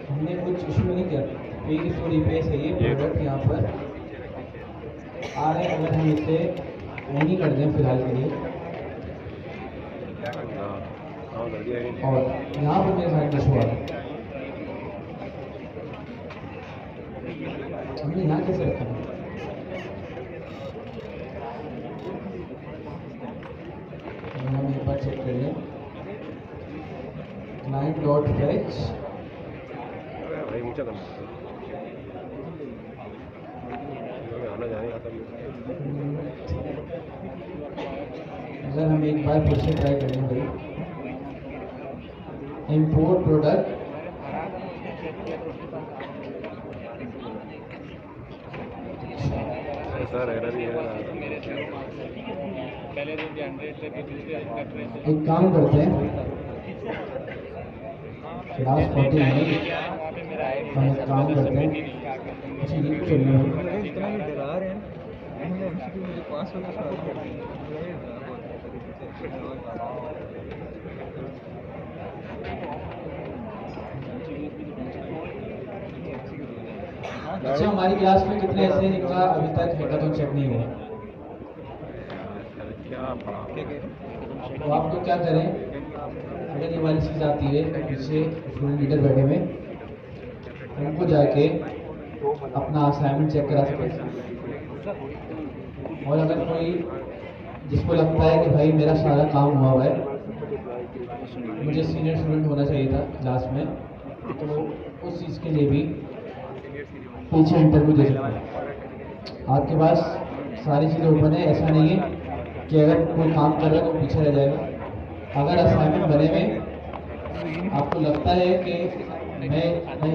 हमने कुछ इशू नहीं किया, फेक स्टोरी पे सही है, प्रोडक्ट यहाँ पर आ रहे हैं। अगर हम इसे नहीं कर दें फिलहाल के लिए, और यहाँ पर मेरे साथ इशू आ रहा है, हमने यहाँ कैसे रखा है, हम एक बार चेक कर लें, क्लाइंट डॉट फेच
भाई ऊंचा करना आना जाने आता भी।
अगर हम एक बार फिर से ट्राई करें भाई, इंपोर्ट प्रोडक्ट,
सर एरर ही है।
एक काम करते हैं, लास्ट 40 मिनट हम एक काम करते हैं, अच्छा ये क्यों चल रहा है,
इतना ही डरा रहे हैं। हमने एमसीक्यू मुझे 5 वाला सवाल कर दिया।
अच्छा हमारी क्लास में कितने ऐसे हैं जिनका अभी तक हैकाथॉन चेक नहीं हुआ, तो आप तो क्या करें, अगर ये वाली चीज़ आती है तो पीछे स्टूडेंट लीडर बैठे हुए, उनको जाके अपना असाइनमेंट चेक करा सकते। और अगर कोई जिसको लगता है कि भाई मेरा सारा काम हुआ है, मुझे सीनियर स्टूडेंट होना चाहिए था क्लास में, तो उस चीज़ के लिए भी पीछे इंटरव्यू दे सकते हैं। आपके पास सारी चीज़ें ओपन है, ऐसा नहीं है कि अगर कोई काम कर रहा है तो पीछे रह जाएगा। अगर असाइनमेंट बने में आपको लगता है कि मैं